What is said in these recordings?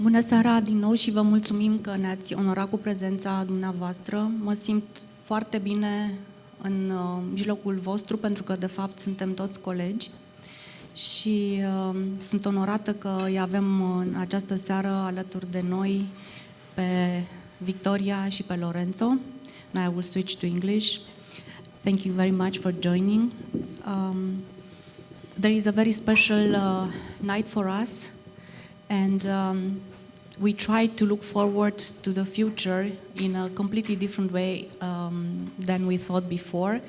Bună seara din nou și vă mulțumim că ne-ați onorat cu prezența dumneavoastră. Mă simt foarte bine în mijlocul vostru pentru că de fapt suntem toți colegi și sunt onorată că îi avem în această seară alături de noi pe Victoria și pe Lorenzo. Now I will switch to English. Thank you very much for joining. There is a very special night for us, and we try to look forward to the future in a completely different way than we thought before.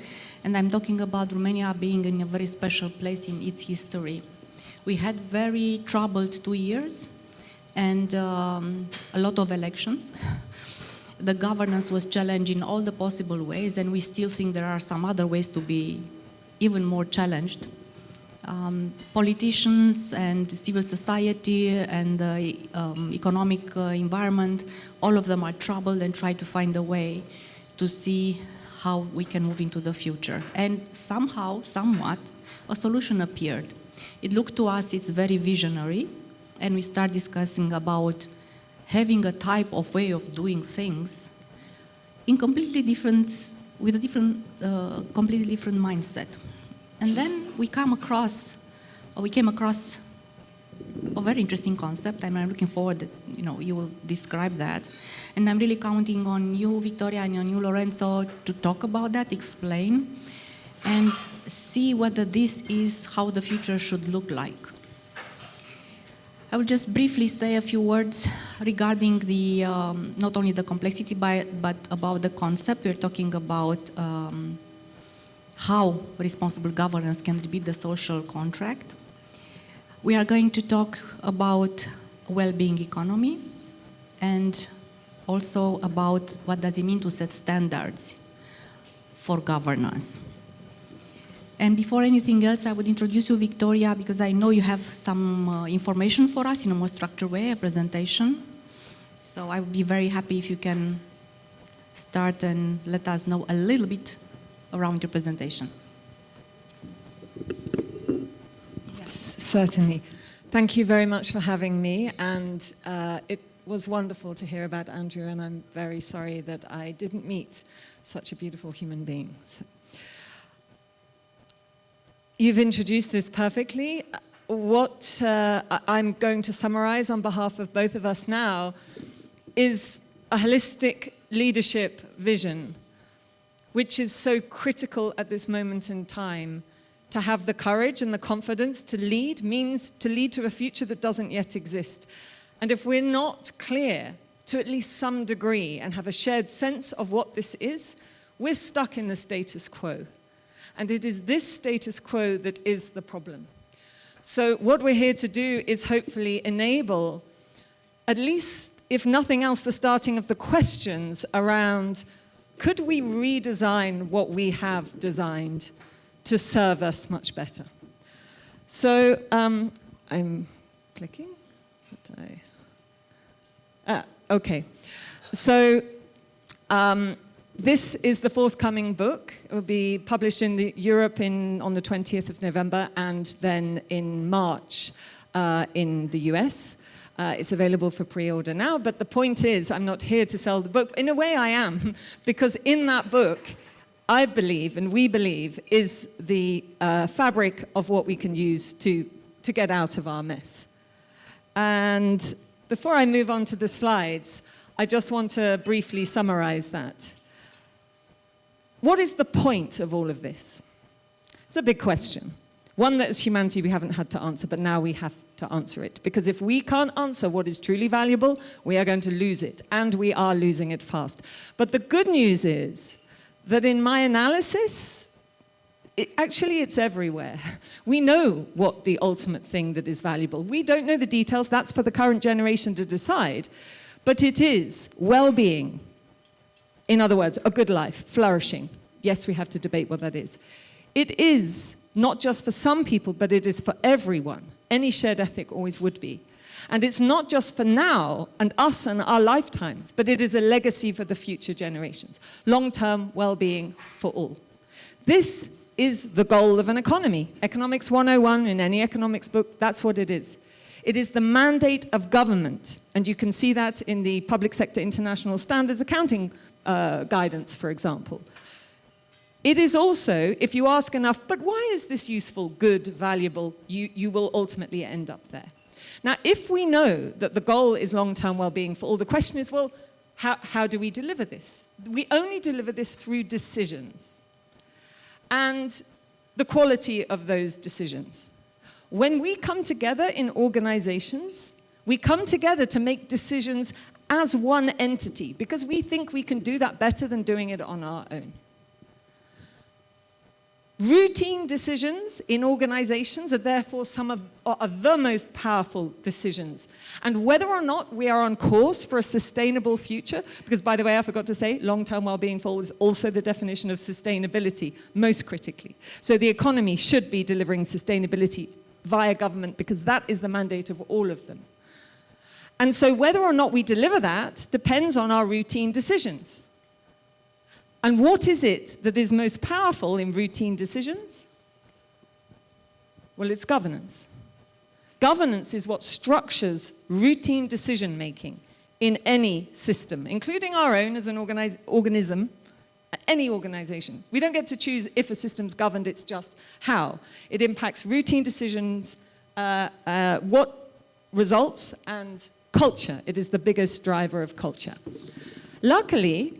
And I'm talking about Romania being in a very special place in its history. We had very troubled 2 years and a lot of elections. The governance was challenged in all the possible ways, and we still think there are some other ways to be even more challenged. Politicians and civil society and the economic environment, all of them are troubled and try to find a way to see how we can move into the future. And somehow, somewhat, a solution appeared. It looked to us it's very visionary, and we start discussing about having a type of way of doing things in completely different, with a different, completely different mindset. And then we came across a very interesting concept, and I'm looking forward that you will describe that. And I'm really counting on you, Victoria, and on you, Lorenzo, to talk about that, explain, and see whether this is how the future should look like. I will just briefly say a few words regarding the not only the complexity but about the concept. We're talking about how responsible governance can be the social contract. We are going to talk about a well-being economy and also about what does it mean to set standards for governance. And before anything else, I would introduce you, Victoria, because I know you have some information for us in a more structured way, a presentation. So I would be very happy if you can start and let us know a little bit around your presentation. Yes, certainly. Thank you very much for having me, and it was wonderful to hear about Andrew, and I'm very sorry that I didn't meet such a beautiful human being. So, you've introduced this perfectly. What I'm going to summarize on behalf of both of us now is a holistic leadership vision, which is so critical at this moment in time. To have the courage and the confidence to lead means to lead to a future that doesn't yet exist. And if we're not clear to at least some degree and have a shared sense of what this is, we're stuck in the status quo. And it is this status quo that is the problem. So what we're here to do is hopefully enable, at least, if nothing else, the starting of the questions around, could we redesign what we have designed to serve us much better? So I'm clicking. Okay. So this is the forthcoming book. It will be published in Europe on the 20th of November and then in March in the US. It's available for pre-order now, but the point is, I'm not here to sell the book. In a way, I am, because in that book, I believe, and we believe, is the fabric of what we can use to get out of our mess. And before I move on to the slides, I just want to briefly summarize that. What is the point of all of this? It's a big question. One that as humanity we haven't had to answer, but now we have to answer it. Because if we can't answer what is truly valuable, we are going to lose it, and we are losing it fast. But the good news is that in my analysis, it's everywhere. We know what the ultimate thing that is valuable. We don't know the details, that's for the current generation to decide, but it is well-being. In other words, a good life, flourishing. Yes, we have to debate what that is. It is not just for some people, but it is for everyone. Any shared ethic always would be. And it's not just for now and us and our lifetimes, but it is a legacy for the future generations. Long-term well-being for all. This is the goal of an economy. Economics 101 in any economics book, that's what it is. It is the mandate of government, and you can see that in the Public Sector International Standards Accounting Guidance, for example. It is also, if you ask enough, but why is this useful, good, valuable, you will ultimately end up there. Now, if we know that the goal is long-term well-being for all, the question is, well, how do we deliver this? We only deliver this through decisions and the quality of those decisions. When we come together in organizations, we come together to make decisions as one entity because we think we can do that better than doing it on our own. Routine decisions in organizations are therefore some of the most powerful decisions. And whether or not we are on course for a sustainable future, because by the way, I forgot to say, long-term well-being for all is also the definition of sustainability, most critically. So the economy should be delivering sustainability via government because that is the mandate of all of them. And so whether or not we deliver that depends on our routine decisions. And what is it that is most powerful in routine decisions? Well, it's governance. Governance is what structures routine decision-making in any system, including our own as an organism, any organisation. We don't get to choose if a system's governed, it's just how. It impacts routine decisions, what results, and culture. It is the biggest driver of culture. Luckily,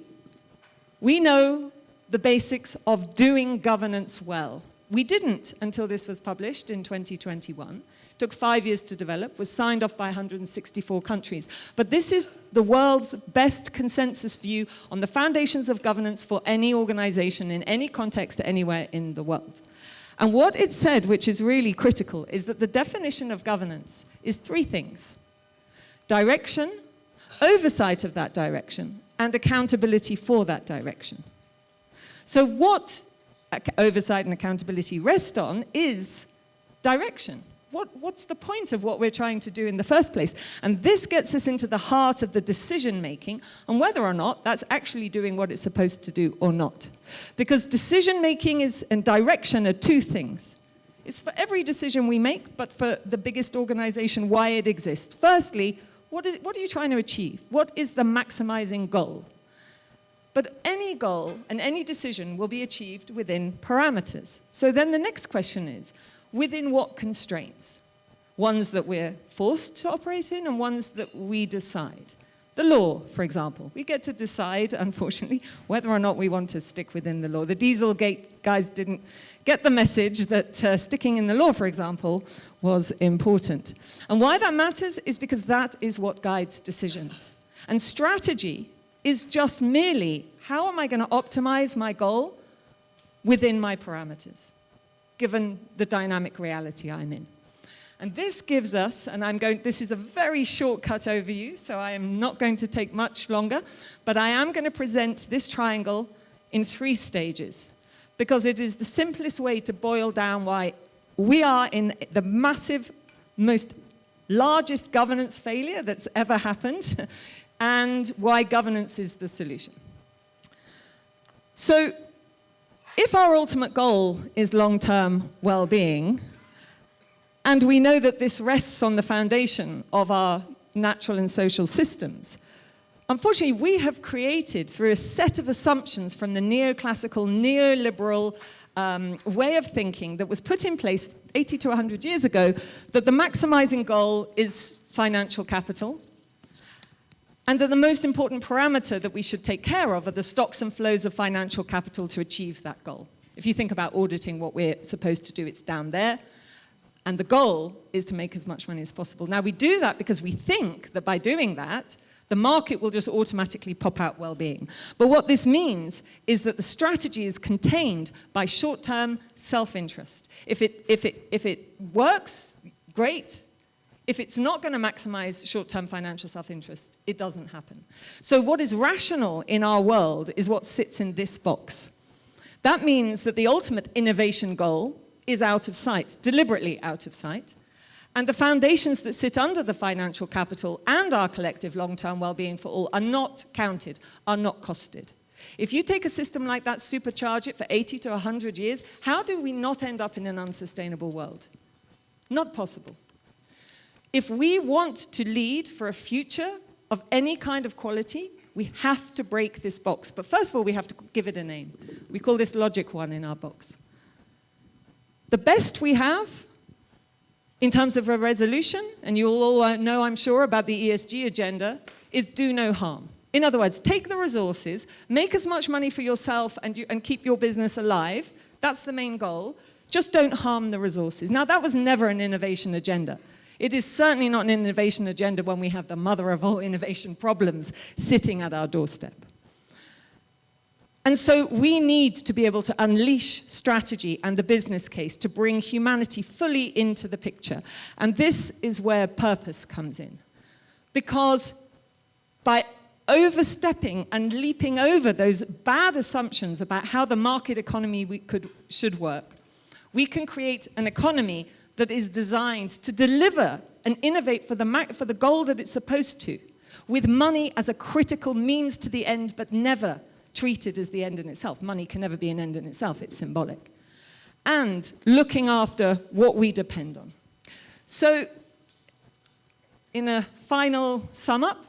we know the basics of doing governance well. We didn't until this was published in 2021. It took 5 years to develop, was signed off by 164 countries. But this is the world's best consensus view on the foundations of governance for any organization in any context anywhere in the world. And what it said, which is really critical, is that the definition of governance is three things: direction, oversight of that direction, and accountability for that direction. So what oversight and accountability rest on is direction. What's the point of what we're trying to do in the first place? And this gets us into the heart of the decision-making on whether or not that's actually doing what it's supposed to do or not. Because decision-making and direction are two things. It's for every decision we make, but for the biggest organization, why it exists. Firstly, what are you trying to achieve? What is the maximizing goal? But any goal and any decision will be achieved within parameters. So then the next question is, within what constraints? Ones that we're forced to operate in and ones that we decide. The law, for example. We get to decide, unfortunately, whether or not we want to stick within the law. The Dieselgate guys didn't get the message that sticking in the law, for example, was important. And why that matters is because that is what guides decisions. And strategy is just merely, how am I going to optimize my goal within my parameters, given the dynamic reality I'm in? And this gives us, and this is a very shortcut overview, so I am not going to take much longer, but I am going to present this triangle in 3 stages, because it is the simplest way to boil down why we are in the massive, most largest governance failure that's ever happened, and why governance is the solution. So, if our ultimate goal is long-term well-being, and we know that this rests on the foundation of our natural and social systems, unfortunately, we have created, through a set of assumptions from the neoclassical, neoliberal way of thinking that was put in place 80 to 100 years ago, that the maximizing goal is financial capital, and that the most important parameter that we should take care of are the stocks and flows of financial capital to achieve that goal. If you think about auditing what we're supposed to do, it's down there. And the goal is to make as much money as possible. Now, we do that because we think that by doing that, the market will just automatically pop out well-being. But what this means is that the strategy is contained by short-term self-interest. If it works, great. If it's not going to maximize short-term financial self-interest, it doesn't happen. So what is rational in our world is what sits in this box. That means that the ultimate innovation goal is out of sight, deliberately out of sight. And the foundations that sit under the financial capital and our collective long-term well-being for all are not counted, are not costed. If you take a system like that, supercharge it for 80 to 100 years, how do we not end up in an unsustainable world? Not possible. If we want to lead for a future of any kind of quality, we have to break this box. But first of all, we have to give it a name. We call this logic 1 in our box. The best we have in terms of a resolution, and you'll all know, I'm sure, about the ESG agenda, is do no harm. In other words, take the resources, make as much money for yourself and keep your business alive. That's the main goal. Just don't harm the resources. Now, that was never an innovation agenda. It is certainly not an innovation agenda when we have the mother of all innovation problems sitting at our doorstep. And so we need to be able to unleash strategy and the business case to bring humanity fully into the picture. And this is where purpose comes in. Because by overstepping and leaping over those bad assumptions about how the market economy should work, we can create an economy that is designed to deliver and innovate for the goal that it's supposed to, with money as a critical means to the end, but never treated as the end in itself. Money can never be an end in itself, it's symbolic. And looking after what we depend on. So, in a final sum up,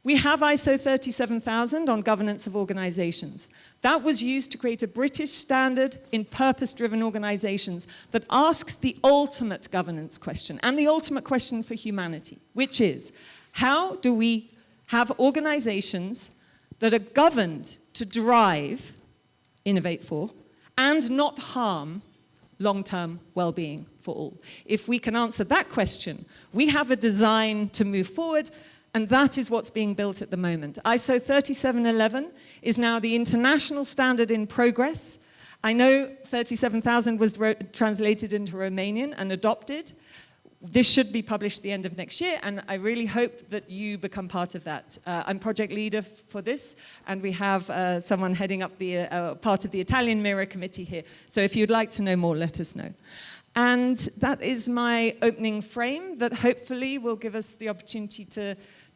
we have ISO 37000 on governance of organizations. That was used to create a British standard in purpose-driven organizations that asks the ultimate governance question and the ultimate question for humanity, which is, how do we have organizations that are governed to drive, innovate for, and not harm long-term well-being for all? If we can answer that question, we have a design to move forward. And that is what's being built at the moment. ISO 37011 is now the international standard in progress. I know 37000 was translated into Romanian and adopted. This should be published at the end of next year, and I really hope that you become part of that. I'm project leader for this, and we have someone heading up the part of the Italian Mirror Committee here. So if you'd like to know more, let us know. And that is my opening frame that hopefully will give us the opportunity to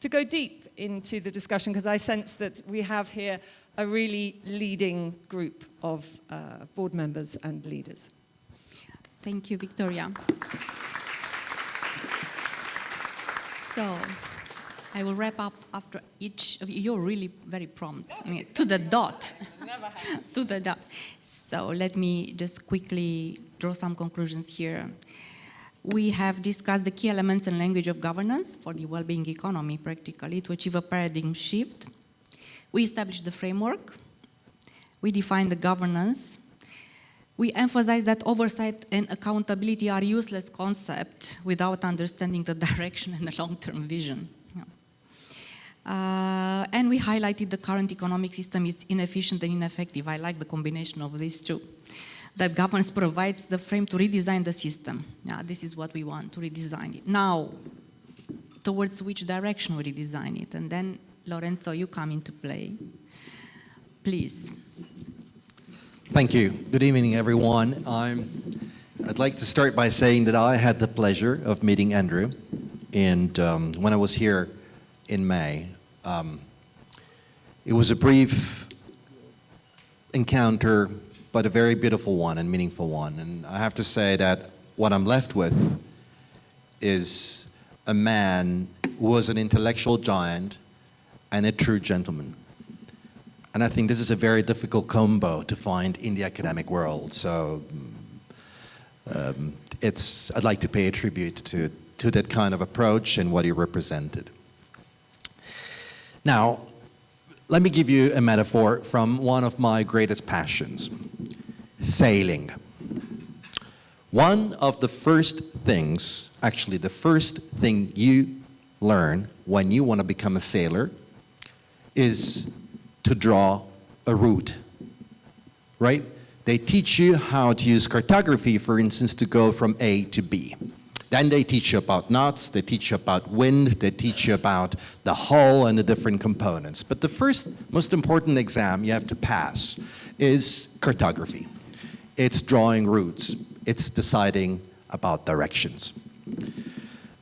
go deep into the discussion, because I sense that we have here a really leading group of board members and leaders. Thank you, Victoria. So, I will wrap up after each of you. You're really very prompt. I mean, to the dot. Never happened. To the dot. So let me just quickly draw some conclusions here. We have discussed the key elements and language of governance for the well-being economy, practically, to achieve a paradigm shift. We established the framework. We defined the governance. We emphasize that oversight and accountability are useless concepts without understanding the direction and the long-term vision. And we highlighted the current economic system is inefficient and ineffective. I like the combination of these two. That governance provides the frame to redesign the system. Yeah, this is what we want, to redesign it. Now, towards which direction we redesign it? And then, Lorenzo, you come into play. Please. Thank you. Good evening, everyone. I'd like to start by saying that I had the pleasure of meeting Andrew, and when I was here in May. It was a brief encounter, but a very beautiful one and meaningful one. And I have to say that what I'm left with is a man who was an intellectual giant and a true gentleman. And I think this is a very difficult combo to find in the academic world. So I'd like to pay a tribute to that kind of approach and what he represented. Now, let me give you a metaphor from one of my greatest passions, sailing. One of the first things, actually the first thing you learn when you want to become a sailor is to draw a route, right? They teach you how to use cartography, for instance, to go from A to B. Then they teach you about knots, they teach you about wind, they teach you about the hull and the different components. But the first most important exam you have to pass is cartography. It's drawing routes. It's deciding about directions.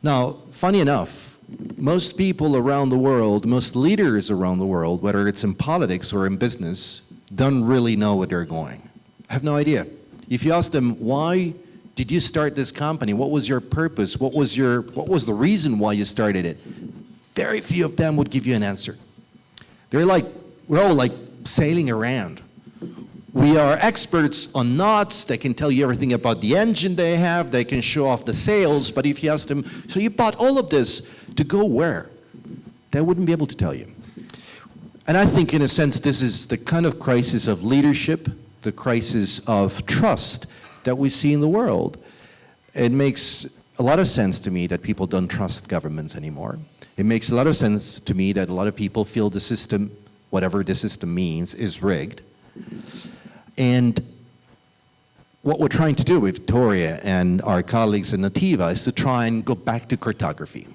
Now, funny enough, most people around the world, most leaders around the world, whether it's in politics or in business, don't really know where they're going. I have no idea. If you ask them, why did you start this company? What was your purpose? What was the reason why you started it? Very few of them would give you an answer. We're all like sailing around. We are experts on knots. They can tell you everything about the engine they have. They can show off the sails. But if you ask them, so you bought all of this to go where? They wouldn't be able to tell you. And I think in a sense this is the kind of crisis of leadership, the crisis of trust that we see in the world. It makes a lot of sense to me that people don't trust governments anymore. It makes a lot of sense to me that a lot of people feel the system, whatever the system means, is rigged. And what we're trying to do with Victoria and our colleagues in NATIVA is to try and go back to cartography,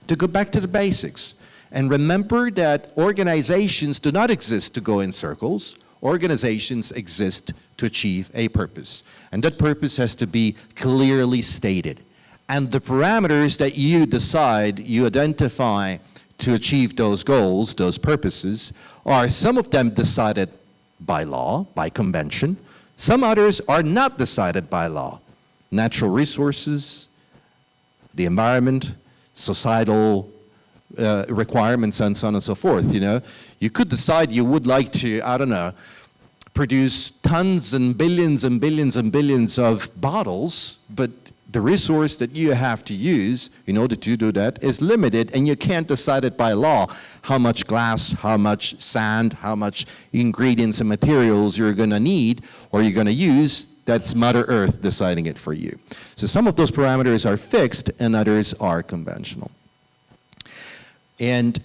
to go back to the basics. And remember that organizations do not exist to go in circles. Organizations exist to achieve a purpose. And that purpose has to be clearly stated. And the parameters that you decide, you identify to achieve those goals, those purposes, are some of them decided by law, by convention. Some others are not decided by law. Natural resources, the environment, societal requirements, and so on and so forth. You know, you could decide you would like to, I don't know, produce tons and billions and billions and billions of bottles, but the resource that you have to use in order to do that is limited, and you can't decide it by law how much glass, how much sand, how much ingredients and materials you're going to need or you're going to use. That's Mother Earth deciding it for you. So some of those parameters are fixed and others are conventional. And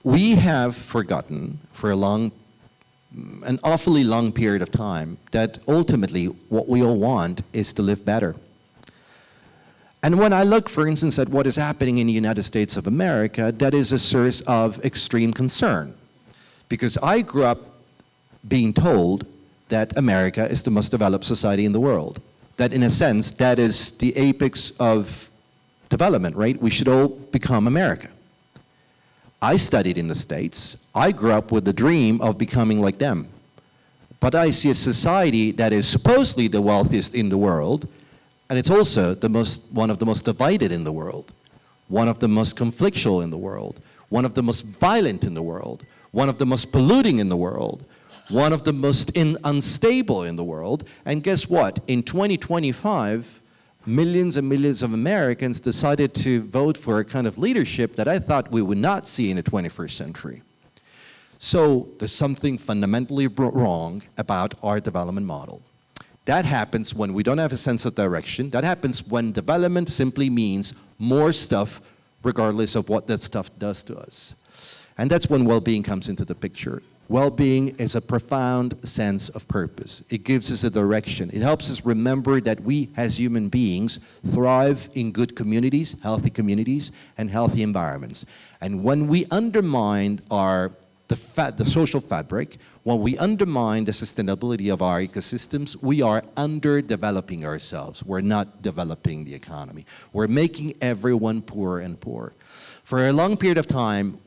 we have forgotten for an awfully long period of time that ultimately what we all want is to live better. And when I look, for instance, at what is happening in the United States of America, that is a source of extreme concern. Because I grew up being told that America is the most developed society in the world. That in a sense, that is the apex of development, right? We should all become America. I studied in the States. I grew up with the dream of becoming like them. But I see a society that is supposedly the wealthiest in the world, and it's also one of the most divided in the world, one of the most conflictual in the world, one of the most violent in the world, one of the most polluting in the world, one of the most unstable in the world. And guess what? In 2025, millions and millions of Americans decided to vote for a kind of leadership that I thought we would not see in the 21st century. So there's something fundamentally wrong about our development model. That happens when we don't have a sense of direction. That happens when development simply means more stuff regardless of what that stuff does to us. And that's when well-being comes into the picture. Well-being is a profound sense of purpose. It gives us a direction. It helps us remember that we as human beings thrive in good communities, and healthy environments. And when we undermine the social fabric, when we undermine the sustainability of our ecosystems, we are underdeveloping ourselves. We're not developing the economy. We're making everyone poorer and poorer. For a long period of time,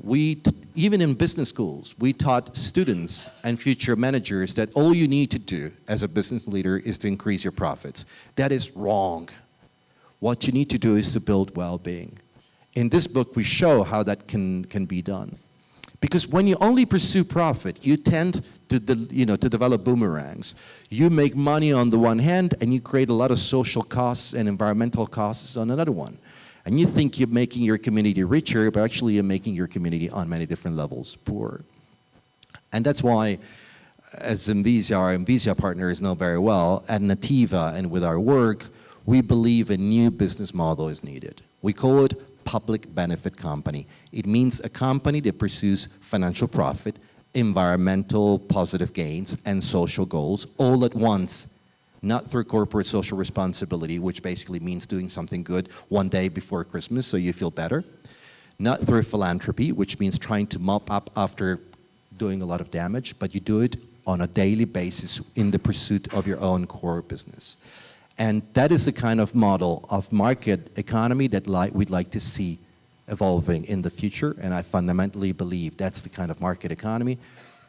even in business schools, we taught students and future managers that all you need to do as a business leader is to increase your profits. That is wrong. What you need to do is to build well-being. In this book, we show how that can be done. Because when you only pursue profit, you tend to develop boomerangs. You make money on the one hand, and you create a lot of social costs and environmental costs on another one. And you think you're making your community richer, but actually you're making your community on many different levels poorer. And that's why, as Envisia, our Envisia partners know very well, at NATIVA and with our work, we believe a new business model is needed. We call it public benefit company. It means a company that pursues financial profit, environmental positive gains, and social goals all at once. Not through corporate social responsibility, which basically means doing something good one day before Christmas so you feel better. Not through philanthropy, which means trying to mop up after doing a lot of damage, but you do it on a daily basis in the pursuit of your own core business. And that is the kind of model of market economy that we'd like to see evolving in the future, and I fundamentally believe that's the kind of market economy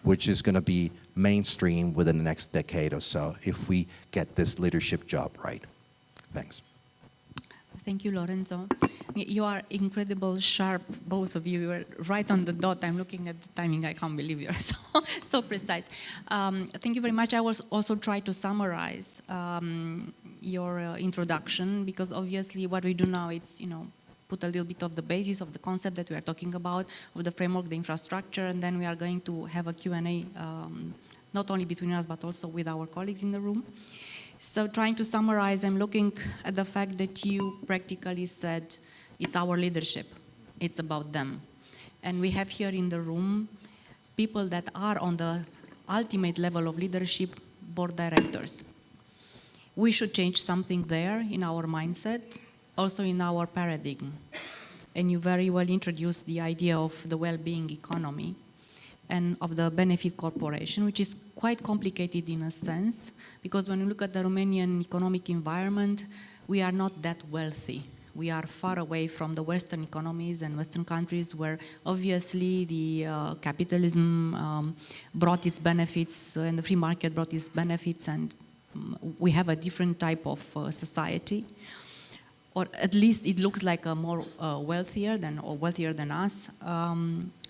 which is going to be mainstream within the next decade or so if we get this leadership job right. Thanks. Thank you, Lorenzo. You are incredible sharp, both of you. You are right on the dot. I'm looking at the timing. I can't believe you're so precise. Thank you very much. I will also try to summarize your introduction, because obviously what we do now, it's, put a little bit of the basis of the concept that we are talking about, of the framework, the infrastructure, and then we are going to have a Q&A, not only between us, but also with our colleagues in the room. So trying to summarize, I'm looking at the fact that you practically said it's our leadership, it's about them. And we have here in the room people that are on the ultimate level of leadership, board directors. We should change something there in our mindset, also in our paradigm. And you very well introduced the idea of the well-being economy and of the benefit corporation, which is quite complicated in a sense, because when you look at the Romanian economic environment, we are not that wealthy. We are far away from the Western economies and Western countries where obviously the capitalism brought its benefits and the free market brought its benefits, and we have a different type of society. Or at least it looks like a more wealthier than us.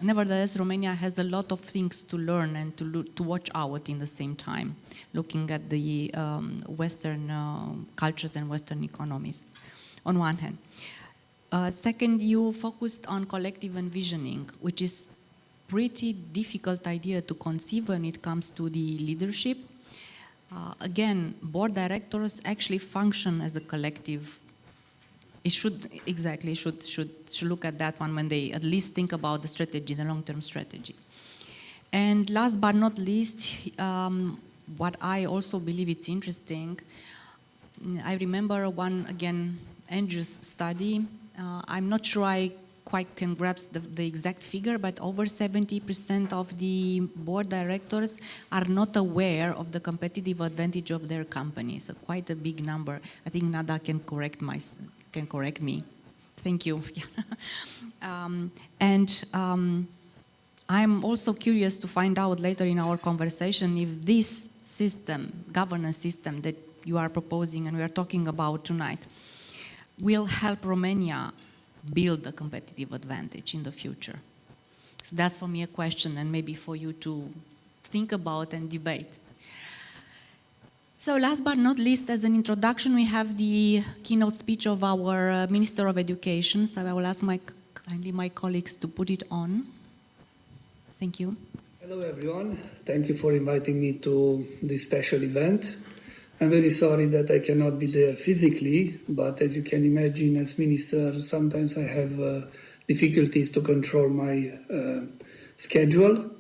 Nevertheless, Romania has a lot of things to learn and to watch out in the same time, looking at the Western cultures and Western economies, on one hand. Second, you focused on collective envisioning, which is pretty difficult idea to conceive when it comes to the leadership. Again, board directors actually function as a collective. It should look at that one when they at least think about the strategy, the long-term strategy. And last but not least, what I also believe it's interesting, I remember one, again, Andrew's study. I'm not sure I quite can grasp the exact figure, but over 70% of the board directors are not aware of the competitive advantage of their company. So quite a big number. I think Nada can correct me. Thank you. I'm also curious to find out later in our conversation if this system, governance system that you are proposing and we are talking about tonight, will help Romania build a competitive advantage in the future. So that's for me a question, and maybe for you to think about and debate. So last but not least, as an introduction, we have the keynote speech of our Minister of Education. So I will ask kindly my colleagues to put it on. Thank you. Hello everyone. Thank you for inviting me to this special event. I'm very sorry that I cannot be there physically, but as you can imagine, as minister, sometimes I have difficulties to control my schedule.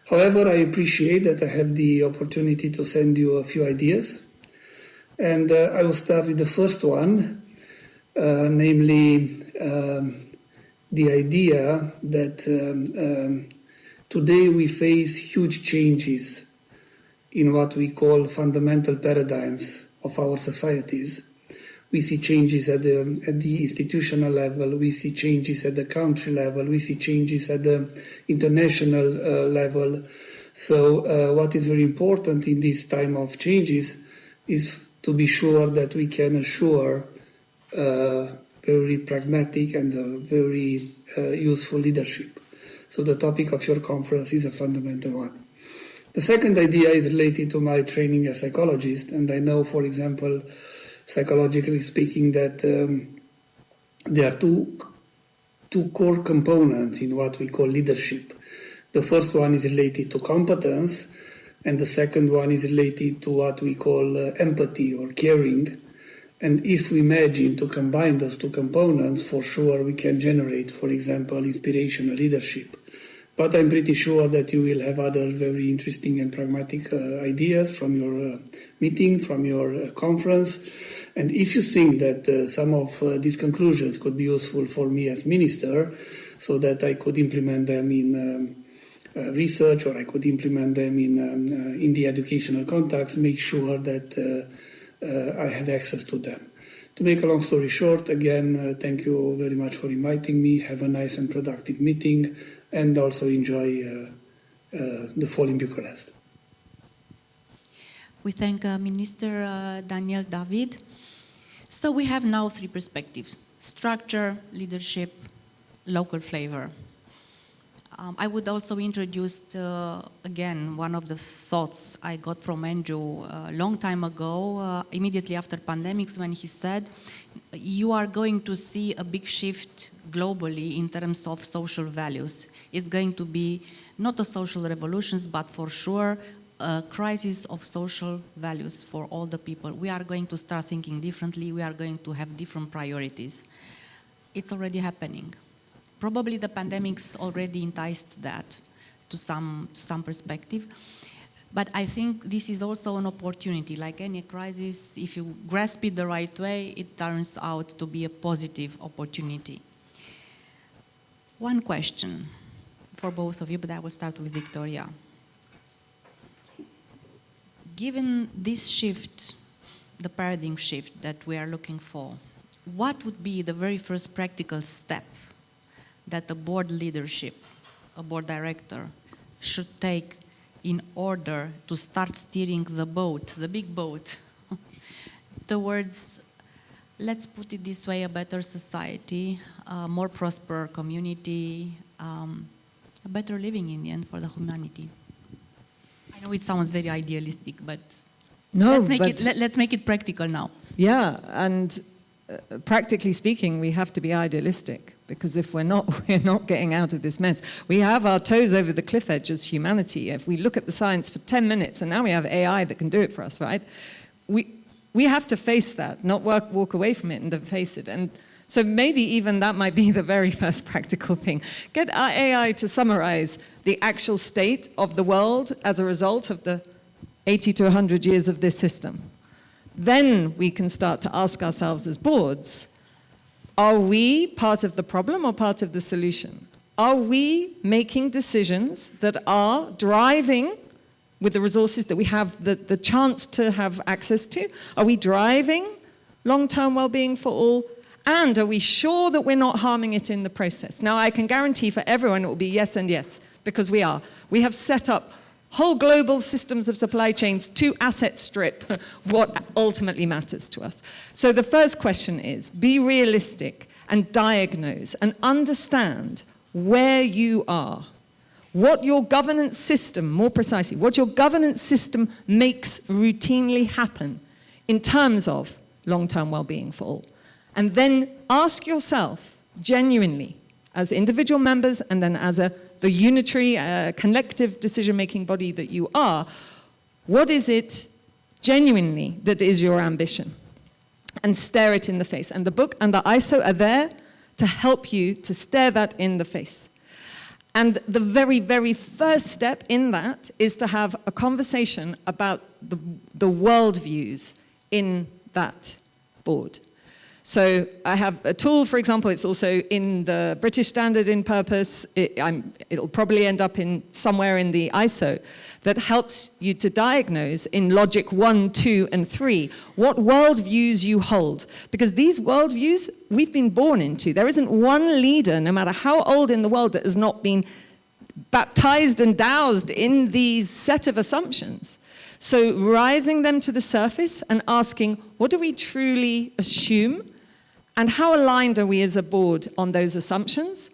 However, I appreciate that I have the opportunity to send you a few ideas. And I will start with the first one, namely the idea that today we face huge changes in what we call fundamental paradigms of our societies. We see changes at the institutional level, we see changes at the country level, we see changes at the international level. So what is very important in this time of changes is to be sure that we can assure very pragmatic and very useful leadership. So the topic of your conference is a fundamental one. The second idea is related to my training as a psychologist, and I know, for example, psychologically speaking, that there are two core components in what we call leadership. The first one is related to competence, and the second one is related to what we call empathy or caring. And if we imagine to combine those two components, for sure we can generate, for example, inspirational leadership. But I'm pretty sure that you will have other very interesting and pragmatic ideas from your meeting, from your conference. And if you think that some of these conclusions could be useful for me as minister, so that I could implement them in research or I could implement them in the educational context, make sure that I have access to them. To make a long story short, again, thank you very much for inviting me. Have a nice and productive meeting, and also enjoy the fall in Bucharest. We thank Minister Daniel David. So we have now three perspectives: structure, leadership, local flavor. I would also introduce, again, one of the thoughts I got from Andrew a long time ago, immediately after pandemics, when he said, you are going to see a big shift globally in terms of social values. It's going to be not a social revolution, but for sure a crisis of social values for all the people. We are going to start thinking differently. We are going to have different priorities. It's already happening. Probably the pandemics already enticed that to some perspective. But I think this is also an opportunity. Like any crisis, if you grasp it the right way, it turns out to be a positive opportunity. One question for both of you, but I will start with Victoria. Given this shift, the paradigm shift that we are looking for, what would be the very first practical step that a board leadership, a board director, should take in order to start steering the boat, the big boat, towards, let's put it this way, a better society, a more prosperous community, a better living in the end for the humanity? I know it sounds very idealistic, but no, let's make it practical now. Yeah, and practically speaking, we have to be idealistic, because if we're not getting out of this mess. We have our toes over the cliff edge as humanity. If we look at the science for 10 minutes, and now we have AI that can do it for us, right? We have to face that, not walk away from it and then face it. And so maybe even that might be the very first practical thing. Get our AI to summarize the actual state of the world as a result of the 80 to 100 years of this system. Then we can start to ask ourselves as boards, are we part of the problem or part of the solution? Are we making decisions that are driving, with the resources that we have the chance to have access to, are we driving long-term well-being for all? And are we sure that we're not harming it in the process? Now, I can guarantee for everyone it will be yes and yes, because we are. We have set up whole global systems of supply chains to asset strip what ultimately matters to us. So the first question is, be realistic and diagnose and understand where you are, what your governance system, more precisely, what your governance system makes routinely happen in terms of long-term well-being for all. And then ask yourself genuinely, as individual members and then as the unitary, collective decision-making body that you are, what is it genuinely that is your ambition? And stare it in the face. And the book and the ISO are there to help you to stare that in the face. And the very, very first step in that is to have a conversation about the worldviews in that board. So I have a tool, for example, it's also in the British Standard in Purpose. It'll probably end up in somewhere in the ISO that helps you to diagnose in logic 1, 2, and 3 what worldviews you hold. Because these worldviews we've been born into. There isn't one leader, no matter how old in the world, that has not been baptized and doused in these set of assumptions. So rising them to the surface and asking, what do we truly assume? And how aligned are we as a board on those assumptions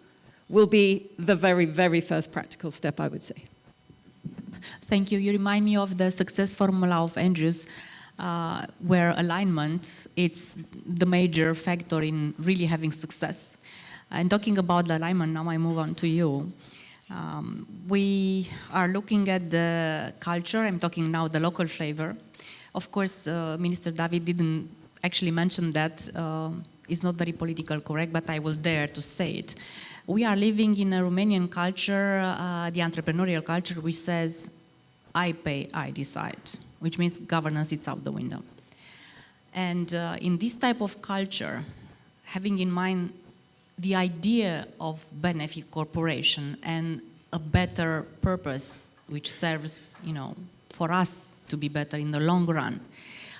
will be the very, very first practical step, I would say. Thank you. You remind me of the success formula of Andrews, where alignment is the major factor in really having success. And talking about the alignment, now I move on to you. We are looking at the culture. I'm talking now the local flavor. Of course, Minister David didn't actually mention that. It's not very politically correct, but I will dare to say it. We are living in a Romanian culture, the entrepreneurial culture, which says, I pay, I decide, which means governance is out the window. And in this type of culture, having in mind the idea of benefit corporation and a better purpose which serves, for us to be better in the long run,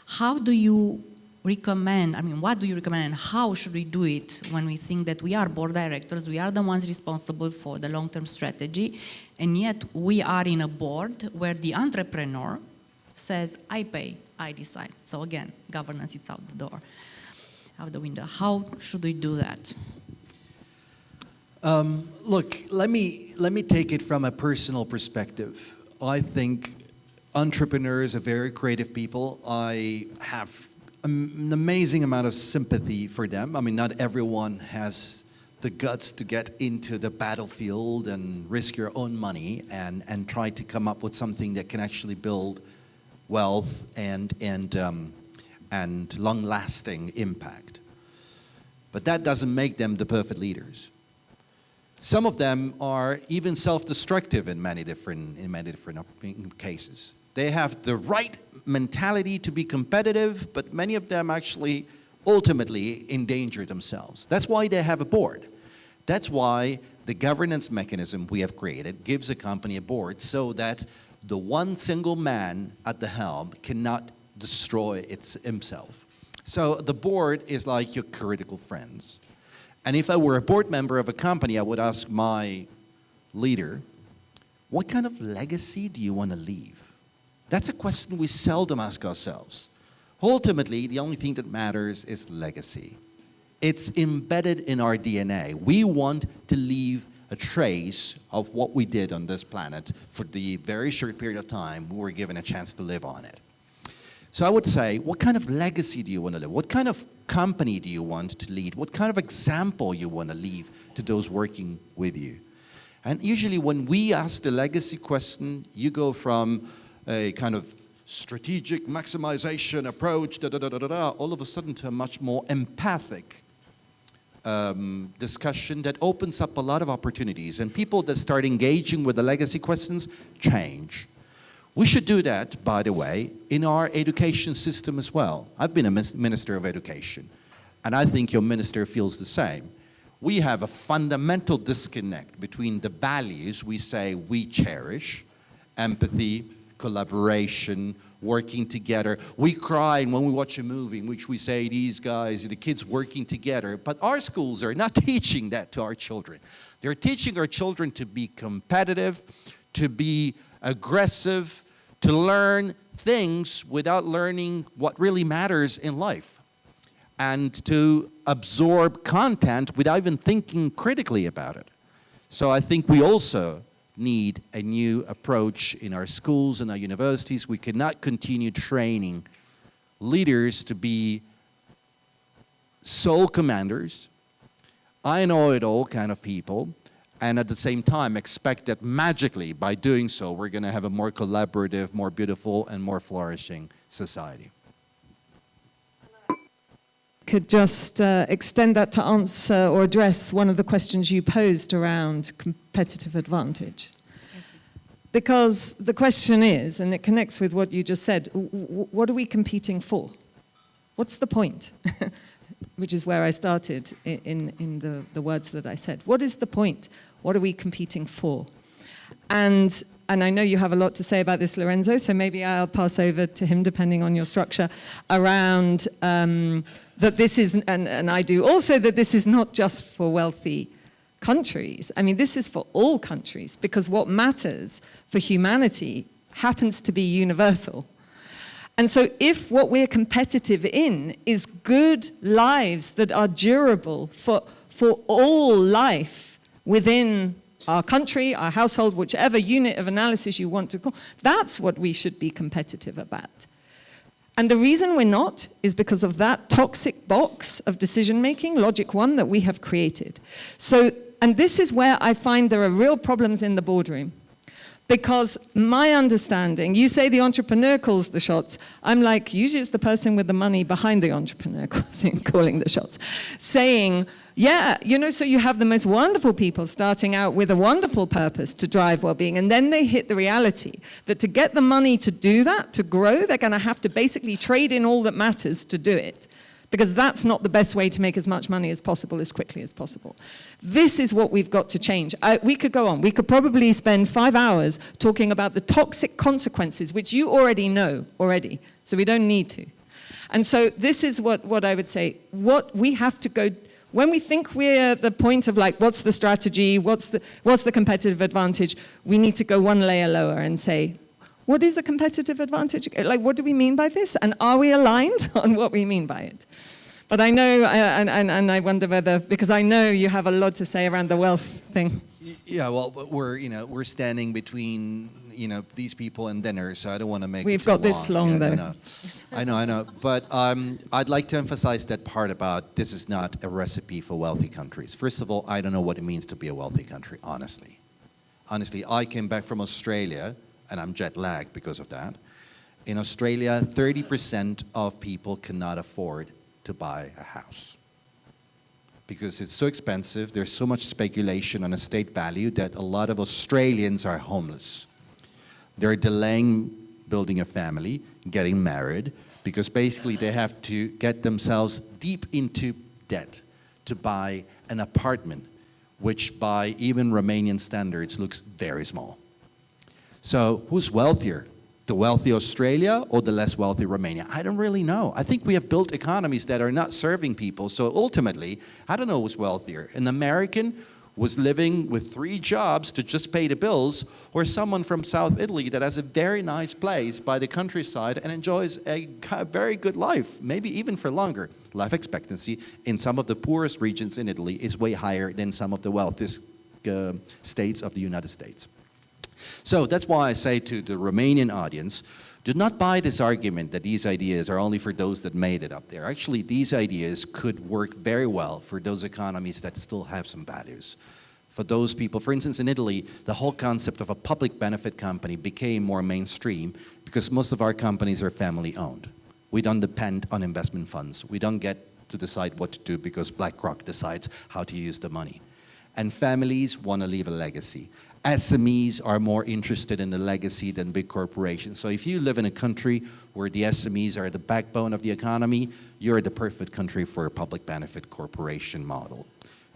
how do you recommend, what do you recommend and how should we do it when we think that we are board directors, we are the ones responsible for the long-term strategy, and yet we are in a board where the entrepreneur says, I pay, I decide. So again, governance is out the door. out the window. How should we do that? Look, let me take it from a personal perspective. I think entrepreneurs are very creative people. I have an amazing amount of sympathy for them. I mean, not everyone has the guts to get into the battlefield and risk your own money and try to come up with something that can actually build wealth and long-lasting impact. But that doesn't make them the perfect leaders. Some of them are even self-destructive in many different cases. They have the right mentality to be competitive, but many of them actually ultimately endanger themselves. That's why they have a board. That's why the governance mechanism we have created gives a company a board so that the one single man at the helm cannot destroy himself. So the board is like your critical friends. And if I were a board member of a company, I would ask my leader, what kind of legacy do you want to leave? That's a question we seldom ask ourselves. Ultimately, the only thing that matters is legacy. It's embedded in our DNA. We want to leave a trace of what we did on this planet for the very short period of time we were given a chance to live on it. So I would say, what kind of legacy do you want to live? What kind of company do you want to lead? What kind of example you want to leave to those working with you? And usually when we ask the legacy question, you go from a kind of strategic maximization approach, all of a sudden to a much more empathic discussion that opens up a lot of opportunities. And people that start engaging with the legacy questions change. We should do that, by the way, in our education system as well. I've been a minister of education, and I think your minister feels the same. We have a fundamental disconnect between the values we say we cherish, empathy, collaboration, working together. We cry when we watch a movie in which we say these guys, the kids working together, but our schools are not teaching that to our children. They're teaching our children to be competitive, to be aggressive, to learn things without learning what really matters in life, and to absorb content without even thinking critically about it. So I think we also need a new approach in our schools and our universities. We cannot continue training leaders to be sole commanders, I know it all kind of people, and at the same time expect that magically by doing so we're going to have a more collaborative, more beautiful, and more flourishing society. Could just extend that to answer or address one of the questions you posed around competitive advantage. Because the question is, and it connects with what you just said, what are we competing for? What's the point? Which is where I started in the words that I said. What is the point? What are we competing for? And I know you have a lot to say about this, Lorenzo, so maybe I'll pass over to him, depending on your structure, around that this is, and I do also, that this is not just for wealthy countries. I mean, this is for all countries, because what matters for humanity happens to be universal. And so if what we're competitive in is good lives that are durable for all life within our country, our household, whichever unit of analysis you want to call, that's what we should be competitive about. And the reason we're not is because of that toxic box of decision-making, logic one, that we have created. So, and this is where I find there are real problems in the boardroom. Because my understanding, you say the entrepreneur calls the shots. I'm like, usually it's the person with the money behind the entrepreneur calling the shots. Saying, yeah, you know, so you have the most wonderful people starting out with a wonderful purpose to drive well-being, and then they hit the reality that to get the money to do that, to grow, they're going to have to basically trade in all that matters to do it. Because that's not the best way to make as much money as possible, as quickly as possible. This is what we've got to change. We could go on. We could probably spend 5 hours talking about the toxic consequences, which you already know already, so we don't need to. And so this is what I would say. What we have to go, when we think we're at the point of like, what's the strategy, what's the competitive advantage, we need to go one layer lower and say, what is a competitive advantage? Like, what do we mean by this? And are we aligned on what we mean by it? But I know, and I wonder whether, because I know you have a lot to say around the wealth thing. Yeah, well, but we're standing between these people and dinner, so I don't want to make. We've got this long though. I know, but I'd like to emphasize that part about this is not a recipe for wealthy countries. First of all, I don't know what it means to be a wealthy country, honestly. Honestly, I came back from Australia, and I'm jet lagged because of that. In Australia, 30% of people cannot afford to buy a house because it's so expensive. There's so much speculation on estate value that a lot of Australians are homeless. They're delaying building a family, getting married, because basically they have to get themselves deep into debt to buy an apartment, which by even Romanian standards looks very small. So who's wealthier? The wealthy Australia or the less wealthy Romania? I don't really know. I think we have built economies that are not serving people. So ultimately, I don't know who's wealthier. An American was living with 3 jobs to just pay the bills, or someone from South Italy that has a very nice place by the countryside and enjoys a very good life, maybe even for longer. Life expectancy in some of the poorest regions in Italy is way higher than some of the wealthiest states of the United States. So that's why I say to the Romanian audience, do not buy this argument that these ideas are only for those that made it up there. Actually, these ideas could work very well for those economies that still have some values. For those people, for instance, in Italy, the whole concept of a public benefit company became more mainstream because most of our companies are family owned. We don't depend on investment funds. We don't get to decide what to do because BlackRock decides how to use the money. And families want to leave a legacy. SMEs are more interested in the legacy than big corporations. So if you live in a country where the SMEs are the backbone of the economy, you're the perfect country for a public benefit corporation model.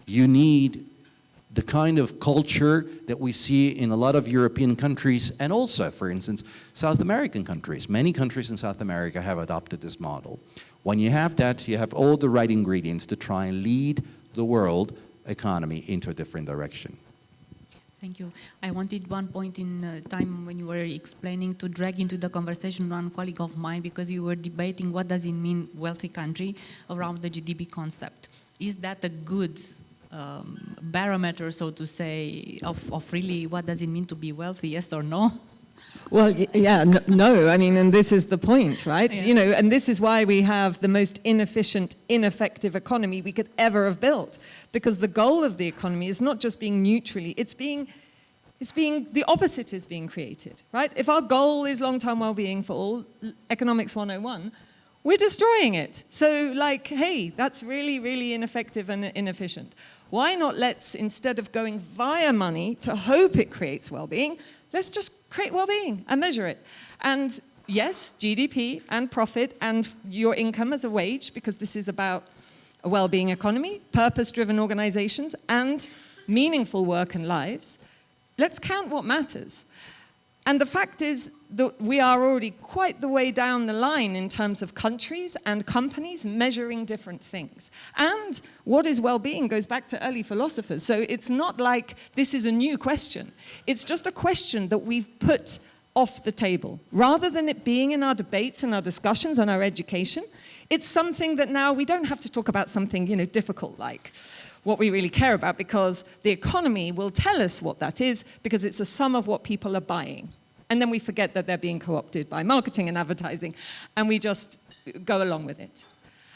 You need the kind of culture that we see in a lot of European countries and also, for instance, South American countries. Many countries in South America have adopted this model. When you have that, you have all the right ingredients to try and lead the world economy into a different direction. Thank you. I wanted one point in time when you were explaining to drag into the conversation one colleague of mine because you were debating what does it mean wealthy country around the GDP concept. Is that a good barometer, so to say, of really what does it mean to be wealthy, yes or no? Well, yeah, no, I mean, and this is the point, right? Yeah. You know, and this is why we have the most inefficient, ineffective economy we could ever have built. Because the goal of the economy is not just being neutrally, the opposite is being created, right? If our goal is long-term well-being for all, economics 101, we're destroying it. So like, hey, that's really, really ineffective and inefficient. Why not let's, instead of going via money to hope it creates well-being, let's just create well-being and measure it. And yes, GDP and profit and your income as a wage, because this is about a well-being economy, purpose-driven organizations, and meaningful work and lives. Let's count what matters. And the fact is that we are already quite the way down the line in terms of countries and companies measuring different things. And what is well-being goes back to early philosophers. So it's not like this is a new question. It's just a question that we've put off the table. Rather than it being in our debates and our discussions and our education, it's something that now we don't have to talk about something, difficult like what we really care about, because the economy will tell us what that is, because it's a sum of what people are buying. And then we forget that they're being co-opted by marketing and advertising, and we just go along with it.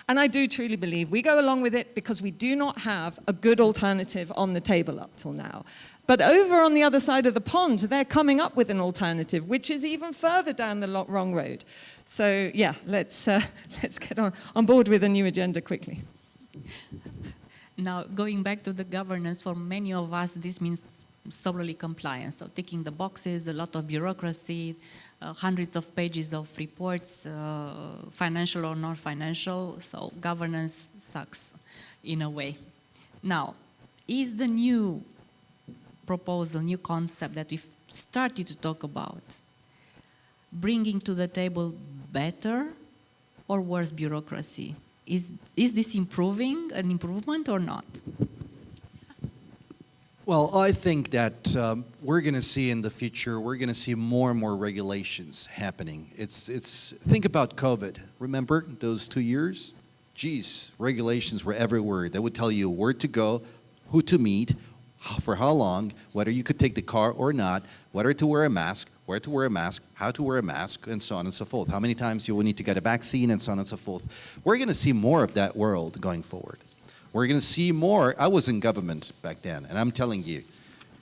And I do truly believe we go along with it because we do not have a good alternative on the table up till now. But over on the other side of the pond, they're coming up with an alternative, which is even further down the wrong road. So yeah, let's get on board with a new agenda quickly. Now, going back to the governance, for many of us, this means solely compliance. So ticking the boxes, a lot of bureaucracy, hundreds of pages of reports, financial or non-financial. So governance sucks in a way. Now, is the new proposal, new concept that we've started to talk about, bringing to the table better or worse bureaucracy? Is this an improvement or not? Well, I think that we're going to see in the future, we're going to see more and more regulations happening. Think about COVID. Remember those 2 years? geez, regulations were everywhere. They would tell you where to go, who to meet, for how long, whether you could take the car or not, whether to wear a mask, where to wear a mask, how to wear a mask, and so on and so forth. How many times you will need to get a vaccine, and so on and so forth. We're going to see more of that world going forward. We're going to see more. I was in government back then, and I'm telling you,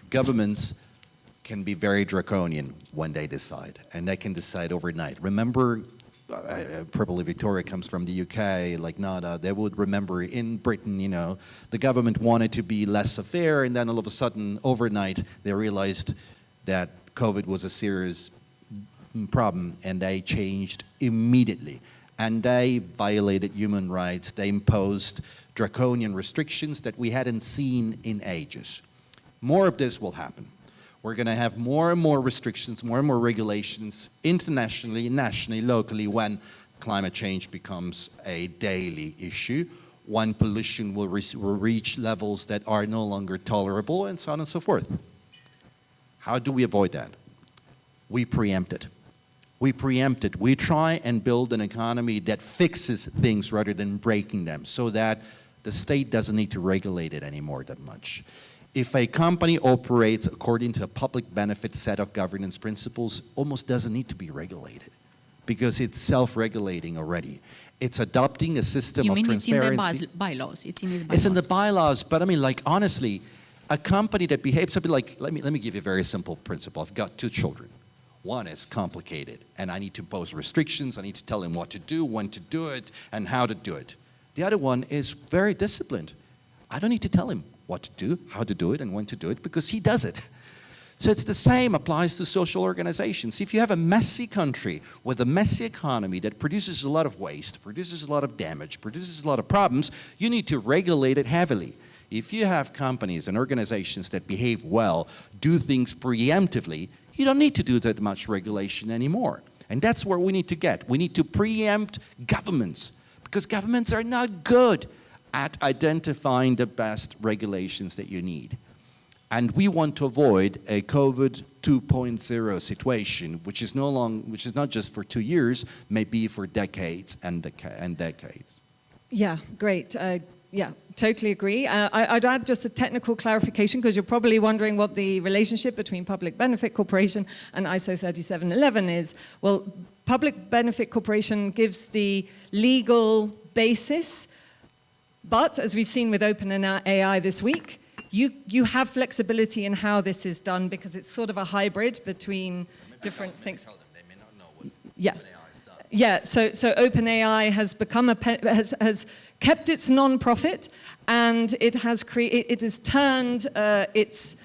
governments can be very draconian when they decide, and they can decide overnight. Remember, probably Victoria comes from the UK, like Nada, they would remember in Britain, you know, the government wanted to be less fair, and then all of a sudden, overnight, they realized that COVID was a serious problem, and they changed immediately. And they violated human rights. They imposed draconian restrictions that we hadn't seen in ages. More of this will happen. We're going to have more and more restrictions, more and more regulations, internationally, nationally, locally, when climate change becomes a daily issue, when pollution will reach levels that are no longer tolerable, and so on and so forth. How do we avoid that? We preempt it. We preempt it. We try and build an economy that fixes things rather than breaking them, so that the state doesn't need to regulate it anymore that much. If a company operates according to a public benefit set of governance principles, almost doesn't need to be regulated because it's self-regulating already. It's adopting a system of transparency. You mean it's in the bylaws? It's in the bylaws. It's in the bylaws, but I mean, like, honestly, a company that behaves something like, let me give you a very simple principle. I've got 2 children. One is complicated, and I need to impose restrictions. I need to tell him what to do, when to do it, and how to do it. The other one is very disciplined. I don't need to tell him what to do, how to do it, and when to do it, because he does it. So it's the same applies to social organizations. If you have a messy country with a messy economy that produces a lot of waste, produces a lot of damage, produces a lot of problems, you need to regulate it heavily. If you have companies and organizations that behave well, do things preemptively, you don't need to do that much regulation anymore. And that's where we need to get. We need to preempt governments, because governments are not good at identifying the best regulations that you need. And we want to avoid a COVID 2.0 situation, which is not just for 2 years, maybe for decades and decades. Yeah, great. Yeah, totally agree. I'd add just a technical clarification, because you're probably wondering what the relationship between Public Benefit Corporation and ISO 3711 is. Well, Public Benefit Corporation gives the legal basis, but as we've seen with OpenAI this week, you have flexibility in how this is done, because it's sort of a hybrid between different things. Tell them, they may not know what Yeah. OpenAI is done. Yeah, so OpenAI has become has kept its non-profit, and it has turned its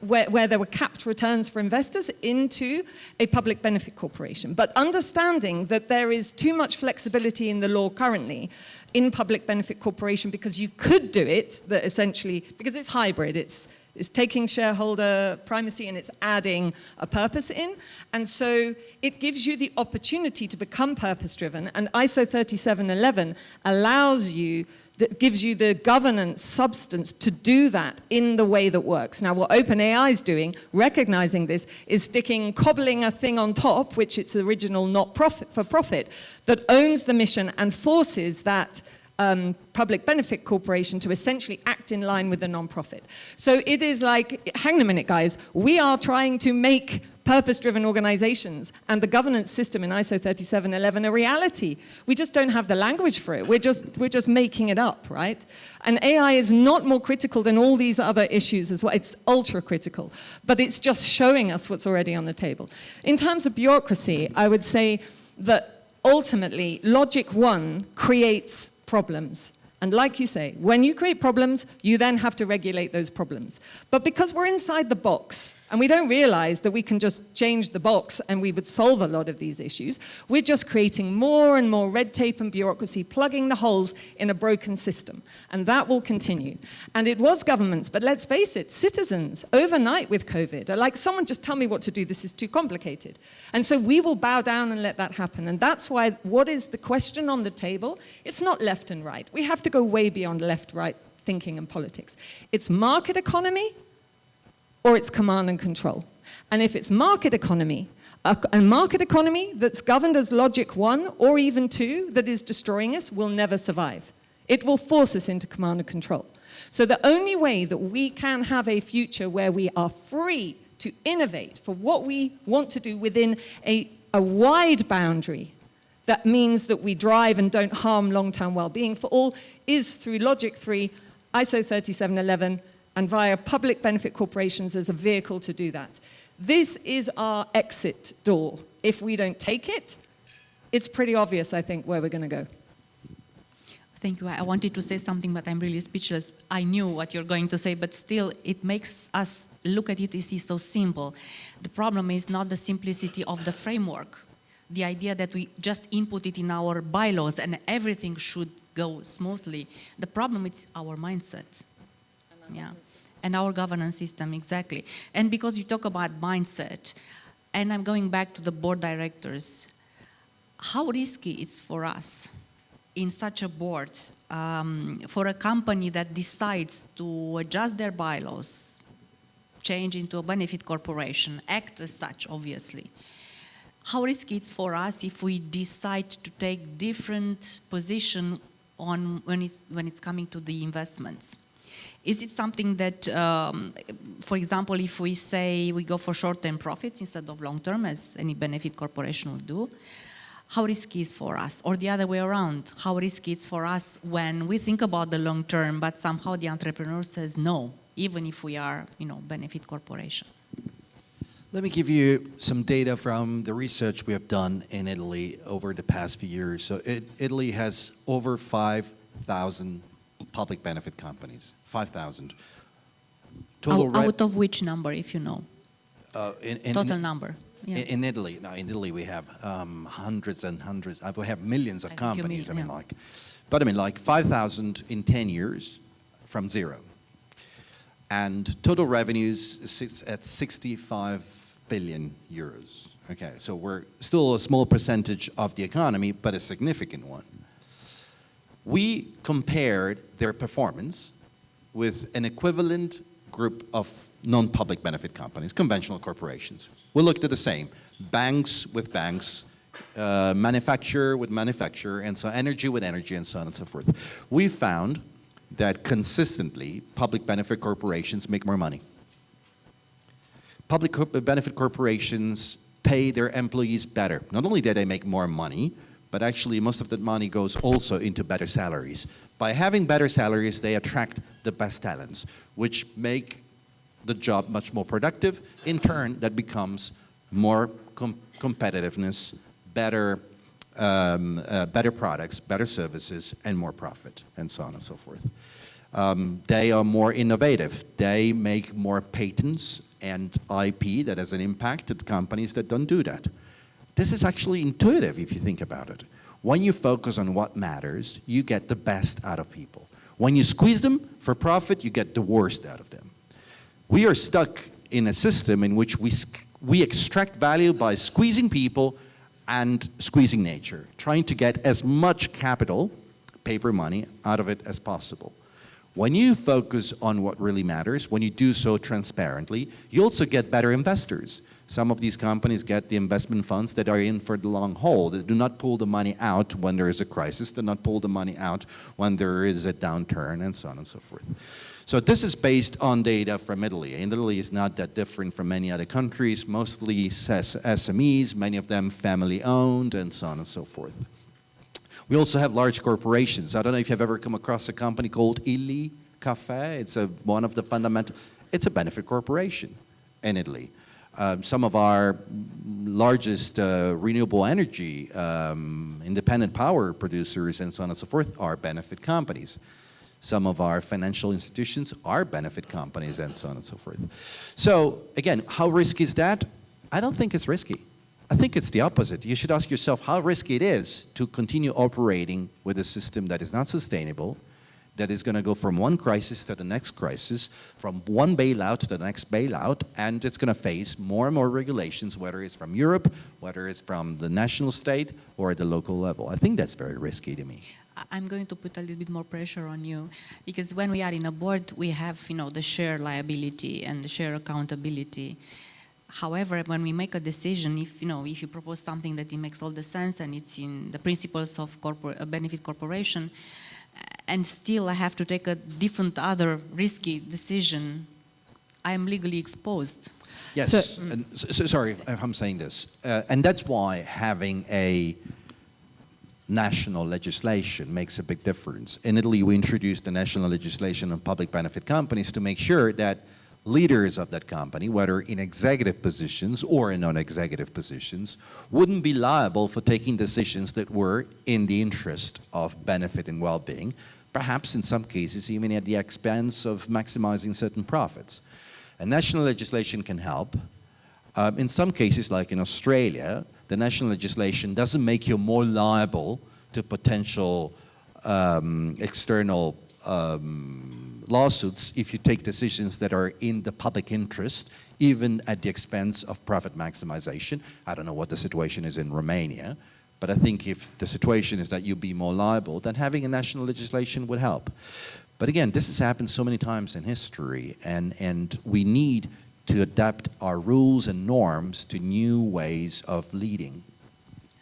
where there were capped returns for investors into a public benefit corporation. But understanding that there is too much flexibility in the law currently in public benefit corporation, because you could do it, that essentially, because it's hybrid, it's taking shareholder primacy and it's adding a purpose in. And so it gives you the opportunity to become purpose-driven. And ISO 3711 gives you the governance substance to do that in the way that works. Now, what OpenAI is doing, recognizing this, is cobbling a thing on top, which its original not-for-profit, that owns the mission and forces that public benefit corporation to essentially act in line with the non-profit. So it is like, hang on a minute, guys, we are trying to make purpose-driven organizations and the governance system in ISO 3711 a reality. We just don't have the language for it. We're just making it up, right? And AI is not more critical than all these other issues as well. It's ultra critical, but it's just showing us what's already on the table. In terms of bureaucracy, I would say that ultimately, logic one creates problems. And like you say, when you create problems, you then have to regulate those problems. But because we're inside the box, and we don't realize that we can just change the box and we would solve a lot of these issues, we're just creating more and more red tape and bureaucracy, plugging the holes in a broken system. And that will continue. And it was governments, but let's face it, citizens, overnight with COVID, are like, someone just tell me what to do, this is too complicated. And so we will bow down and let that happen. And that's why, what is the question on the table? It's not left and right. We have to go way beyond left-right thinking and politics. It's market economy, or it's command and control. And if it's market economy, a market economy that's governed as logic 1 or even 2 that is destroying us will never survive. It will force us into command and control. So the only way that we can have a future where we are free to innovate for what we want to do within a wide boundary that means that we drive and don't harm long-term well-being for all is through logic 3, ISO 3711, and via public benefit corporations as a vehicle to do that. This is our exit door. If we don't take it, it's pretty obvious, I think, where we're going to go. Thank you. I wanted to say something, but I'm really speechless. I knew what you're going to say, but still, it makes us look at it as so simple. The problem is not the simplicity of the framework, the idea that we just input it in our bylaws and everything should go smoothly. The problem is our mindset. Yeah. And our governance system, exactly. And because you talk about mindset, and I'm going back to the board directors, how risky it's for us in such a board, for a company that decides to adjust their bylaws, change into a benefit corporation, act as such, obviously. How risky it's for us if we decide to take different position on when it's coming to the investments? Is it something that, for example, if we say we go for short-term profits instead of long-term, as any benefit corporation will do, how risky is for us? Or the other way around, how risky it's for us when we think about the long-term, but somehow the entrepreneur says no, even if we are, benefit corporation? Let me give you some data from the research we have done in Italy over the past few years. So Italy has over 5,000 public benefit companies. 5,000. Out of which number, if you know? Total number. Yeah. In Italy, we have hundreds and hundreds. We have millions of companies. But 5,000 in 10 years from zero. And total revenues sits at 65 billion euros. Okay, so we're still a small percentage of the economy, but a significant one. We compared their performance with an equivalent group of non-public benefit companies, conventional corporations. We looked at the same, banks with banks, manufacturer with manufacturer, and so energy with energy, and so on and so forth. We found that consistently public benefit corporations make more money. Public benefit corporations pay their employees better. Not only do they make more money, but actually most of that money goes also into better salaries. By having better salaries, they attract the best talents, which make the job much more productive. In turn, that becomes more competitiveness, better products, better services, and more profit, and so on and so forth. They are more innovative. They make more patents and IP that has an impact at companies that don't do that. This is actually intuitive if you think about it. When you focus on what matters, you get the best out of people. When you squeeze them for profit, you get the worst out of them. We are stuck in a system in which we extract value by squeezing people and squeezing nature, trying to get as much capital, paper money, out of it as possible. When you focus on what really matters, when you do so transparently, you also get better investors. Some of these companies get the investment funds that are in for the long haul, that do not pull the money out when there is a crisis, do not pull the money out when there is a downturn, and so on and so forth. So this is based on data from Italy. And Italy is not that different from many other countries, mostly SMEs, many of them family-owned, and so on and so forth. We also have large corporations. I don't know if you've ever come across a company called Illy Cafe. It's one of the fundamental, it's a benefit corporation in Italy. Some of our largest renewable energy, independent power producers, and so on and so forth, are benefit companies. Some of our financial institutions are benefit companies, and so on and so forth. So again, how risky is that? I don't think it's risky. I think it's the opposite. You should ask yourself how risky it is to continue operating with a system that is not sustainable, that is going to go from one crisis to the next crisis, from one bailout to the next bailout, and it's going to face more and more regulations, whether it's from Europe, whether it's from the national state or at the local level. I think that's very risky to me. I'm going to put a little bit more pressure on you, because when we are in a board, we have, the share liability and the share accountability. However, when we make a decision, if you propose something that it makes all the sense and it's in the principles of a benefit corporation, and still I have to take a different other risky decision, I am legally exposed. Yes, sorry if I'm saying this. And that's why having a national legislation makes a big difference. In Italy, we introduced the national legislation on public benefit companies to make sure that leaders of that company, whether in executive positions or in non-executive positions, wouldn't be liable for taking decisions that were in the interest of benefit and well-being, perhaps in some cases even at the expense of maximizing certain profits. And national legislation can help. In some cases, like in Australia, the national legislation doesn't make you more liable to potential external lawsuits if you take decisions that are in the public interest, even at the expense of profit maximization. I don't know what the situation is in Romania, but I think if the situation is that you'd be more liable, then having a national legislation would help. But again, this has happened so many times in history, and we need to adapt our rules and norms to new ways of leading.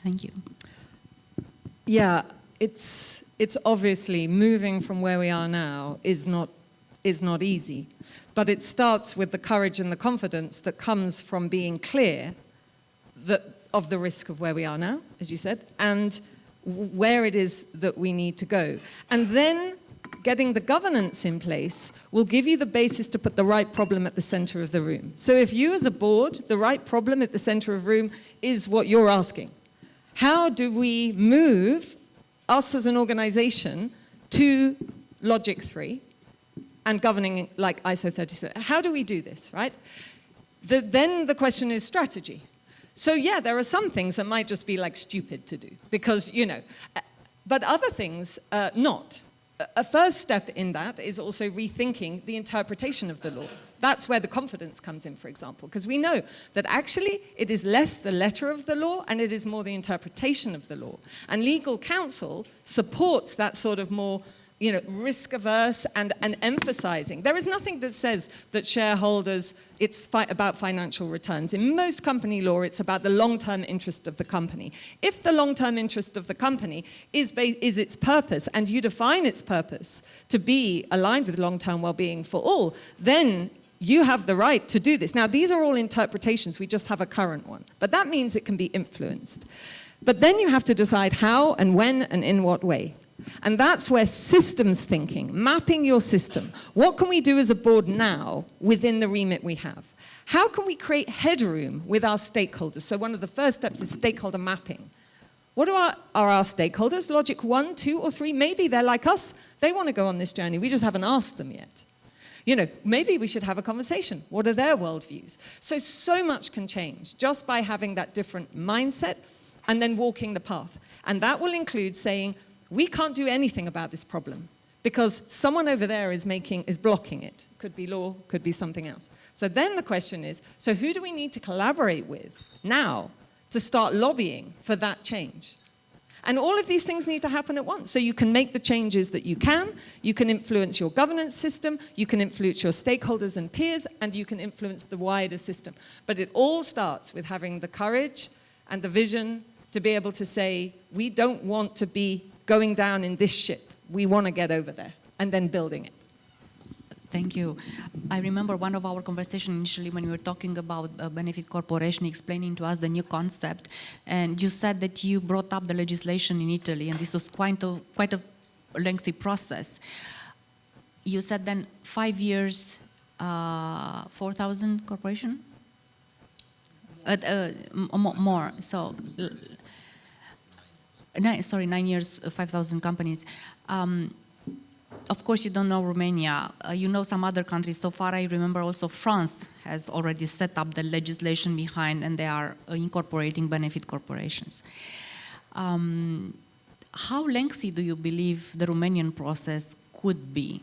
Thank you. Yeah, it's obviously moving from where we are now is not easy, but it starts with the courage and the confidence that comes from being clear of the risk of where we are now, as you said, and where it is that we need to go. And then getting the governance in place will give you the basis to put the right problem at the center of the room. So if you as a board, the right problem at the center of the room is what you're asking. How do we move us as an organization to Logic 3 and governing like ISO 37? How do we do this, right? Then the question is strategy. So yeah, there are some things that might just be like stupid to do because, but other things not. A first step in that is also rethinking the interpretation of the law. That's where the confidence comes in, for example, because we know that actually it is less the letter of the law and it is more the interpretation of the law. And legal counsel supports that sort of more risk-averse and emphasizing. There is nothing that says that shareholders, it's about financial returns. In most company law, it's about the long-term interest of the company. If the long-term interest of the company is its purpose, and you define its purpose to be aligned with long-term well-being for all, then you have the right to do this. Now, these are all interpretations. We just have a current one. But that means it can be influenced. But then you have to decide how and when and in what way. And that's where systems thinking, mapping your system, what can we do as a board now within the remit we have? How can we create headroom with our stakeholders? So one of the first steps is stakeholder mapping. What are our stakeholders? Logic 1, 2, or 3? Maybe they're like us. They want to go on this journey. We just haven't asked them yet. Maybe we should have a conversation. What are their worldviews? So much can change just by having that different mindset and then walking the path. And that will include saying, we can't do anything about this problem because someone over there is blocking it. Could be law, could be something else. So then the question is, so who do we need to collaborate with now to start lobbying for that change? And all of these things need to happen at once. So you can make the changes that you can influence your governance system, you can influence your stakeholders and peers, and you can influence the wider system. But it all starts with having the courage and the vision to be able to say, we don't want to be going down in this ship. We want to get over there, and then building it. Thank you. I remember one of our conversations initially when we were talking about a benefit corporation, explaining to us the new concept, and you said that you brought up the legislation in Italy, and this was quite a lengthy process. You said then 5 years, 4,000 corporation? More. So. 9 years, 5,000 companies. Of course, you don't know Romania. You know some other countries. So far, I remember also France has already set up the legislation behind, and they are incorporating benefit corporations. How lengthy do you believe the Romanian process could be?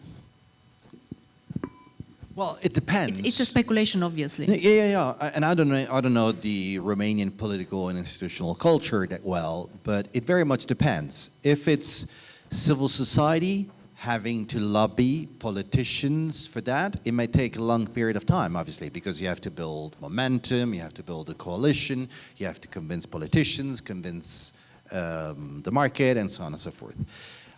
Well, it depends. It's a speculation, obviously. Yeah. And I don't know the Romanian political and institutional culture that well, but it very much depends. If it's civil society having to lobby politicians for that, it may take a long period of time, obviously, because you have to build momentum, you have to build a coalition, you have to convince politicians, convince the market, and so on and so forth.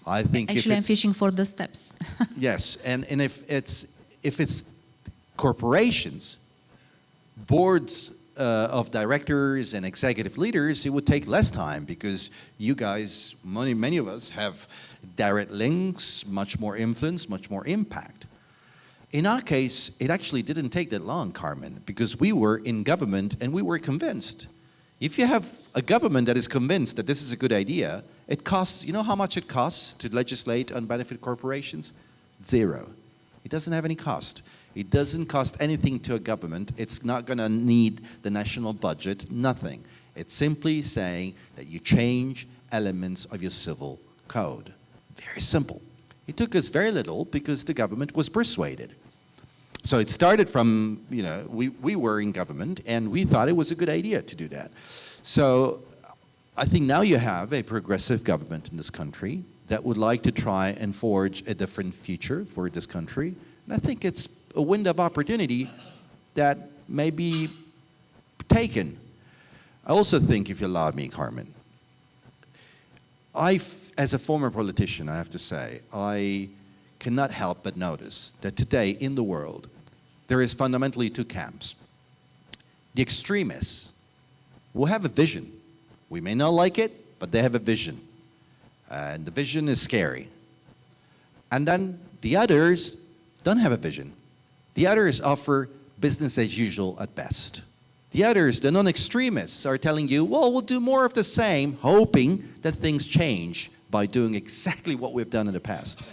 I think actually, I'm fishing for the steps. Yes, and if it's corporations, boards of directors and executive leaders, it would take less time because you guys, many of us, have direct links, much more influence, much more impact. In our case, it actually didn't take that long, Carmen, because we were in government and we were convinced. If you have a government that is convinced that this is a good idea, it costs, you know how much it costs to legislate on benefit corporations? 0. It doesn't have any cost. It doesn't cost anything to a government. It's not going to need the national budget, nothing. It's simply saying that you change elements of your civil code. Very simple. It took us very little because the government was persuaded. So it started from, we were in government and we thought it was a good idea to do that. So I think now you have a progressive government in this country that would like to try and forge a different future for this country. And I think it's a window of opportunity that may be taken. I also think, if you allow me, Carmen, as a former politician, I have to say, I cannot help but notice that today in the world, there is fundamentally 2 camps. The extremists who have a vision. We may not like it, but they have a vision. And the vision is scary. And then the others don't have a vision. The others offer business as usual at best. The others, the non-extremists, are telling you, well, we'll do more of the same, hoping that things change by doing exactly what we've done in the past.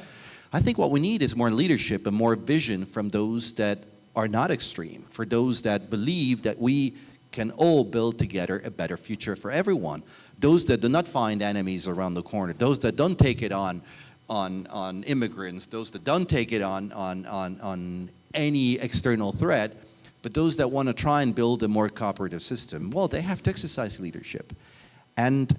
I think what we need is more leadership and more vision from those that are not extreme, for those that believe that we can all build together a better future for everyone. Those that do not find enemies around the corner, those that don't take it on immigrants, those that don't take it on any external threat, but those that want to try and build a more cooperative system, well, they have to exercise leadership. And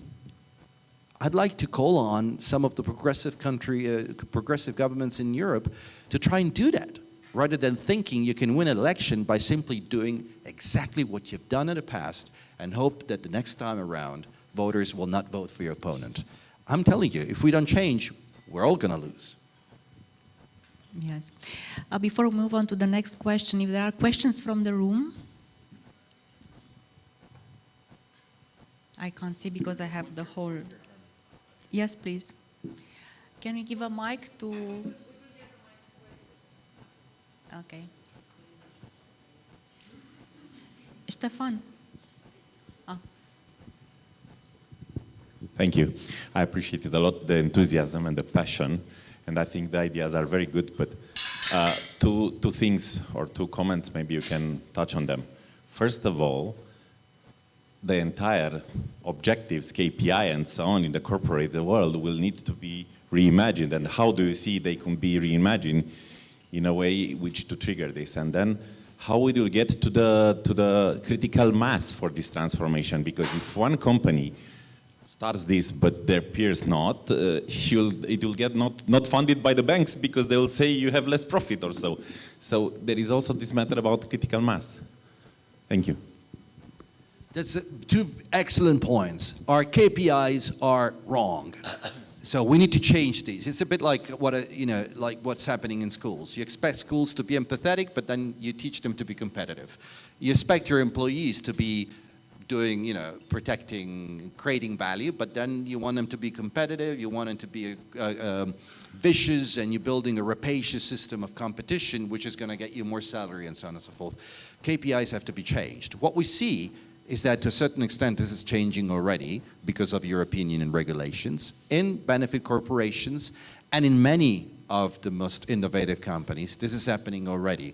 I'd like to call on some of the progressive governments in Europe to try and do that, rather than thinking you can win an election by simply doing exactly what you've done in the past and hope that the next time around, voters will not vote for your opponent. I'm telling you, if we don't change, we're all going to lose. Yes. Before we move on to the next question, if there are questions from the room. I can't see because I have the whole... Yes, please. Can we give a mic to... Okay. Stefan. Thank you. I appreciated a lot the enthusiasm and the passion, and I think the ideas are very good, but two things or 2 comments, maybe you can touch on them. First of all, the entire objectives, KPI and so on in the corporate world will need to be reimagined, and how do you see they can be reimagined in a way which to trigger this? And then how we will get to the critical mass for this transformation, because if one company starts this but their peers not, it will get not funded by the banks because they will say you have less profit or so. So there is also this matter about critical mass. Thank you. That's 2 excellent points. Our KPIs are wrong. So we need to change these. It's a bit like like what's happening in schools. You expect schools to be empathetic, but then you teach them to be competitive. You expect your employees to be doing, protecting, creating value, but then you want them to be competitive, you want them to be vicious, and you're building a rapacious system of competition, which is going to get you more salary and so on and so forth. KPIs have to be changed. What we see is that to a certain extent this is changing already because of European Union regulations in benefit corporations and in many of the most innovative companies. This is happening already.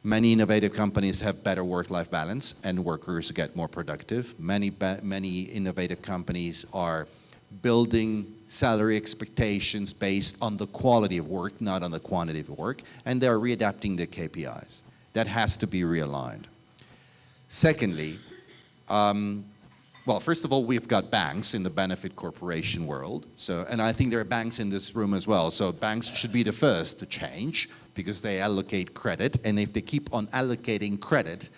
Many innovative companies have better work-life balance and workers get more productive. Many innovative companies are building salary expectations based on the quality of work, not on the quantity of work, and they're readapting their KPIs. That has to be realigned. Secondly, well, first of all, we've got banks in the benefit corporation world. So, and I think there are banks in this room as well. So banks should be the first to change because they allocate credit. And if they keep on allocating credit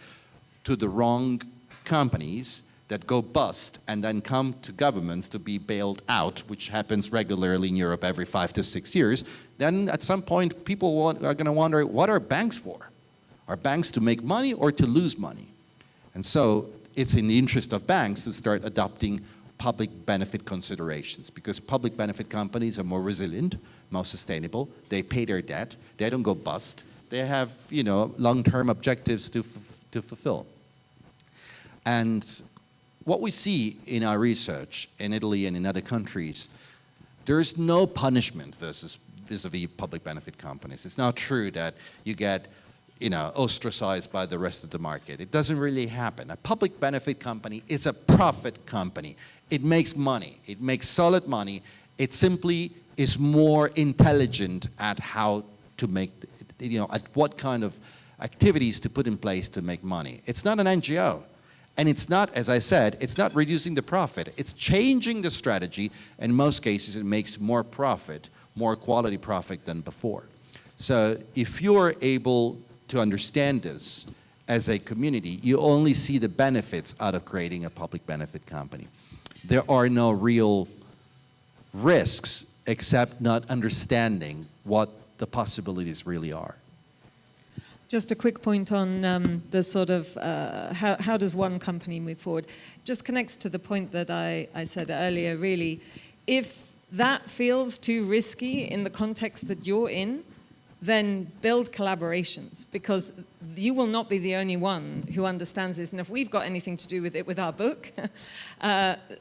to the wrong companies that go bust and then come to governments to be bailed out, which happens regularly in Europe every 5 to 6 years, then at some point people are going to wonder, what are banks for? Are banks to make money or to lose money? And so it's in the interest of banks to start adopting public benefit considerations because public benefit companies are more resilient, more sustainable. They pay their debt. They don't go bust. They have, long-term objectives to fulfill. And what we see in our research in Italy and in other countries, there is no punishment vis-a-vis public benefit companies. It's not true that you get ostracized by the rest of the market. It doesn't really happen. A public benefit company is a profit company. It makes money. It makes solid money. It simply is more intelligent at how to make, at what kind of activities to put in place to make money. It's not an NGO. And it's not, as I said, it's not reducing the profit. It's changing the strategy. In most cases, it makes more profit, more quality profit than before. So if you're able to understand this as a community, you only see the benefits out of creating a public benefit company. There are no real risks except not understanding what the possibilities really are. Just a quick point on the sort of how does one company move forward. Just connects to the point that I said earlier, really. If that feels too risky in the context that you're in, then build collaborations because you will not be the only one who understands this. And if we've got anything to do with it with our book,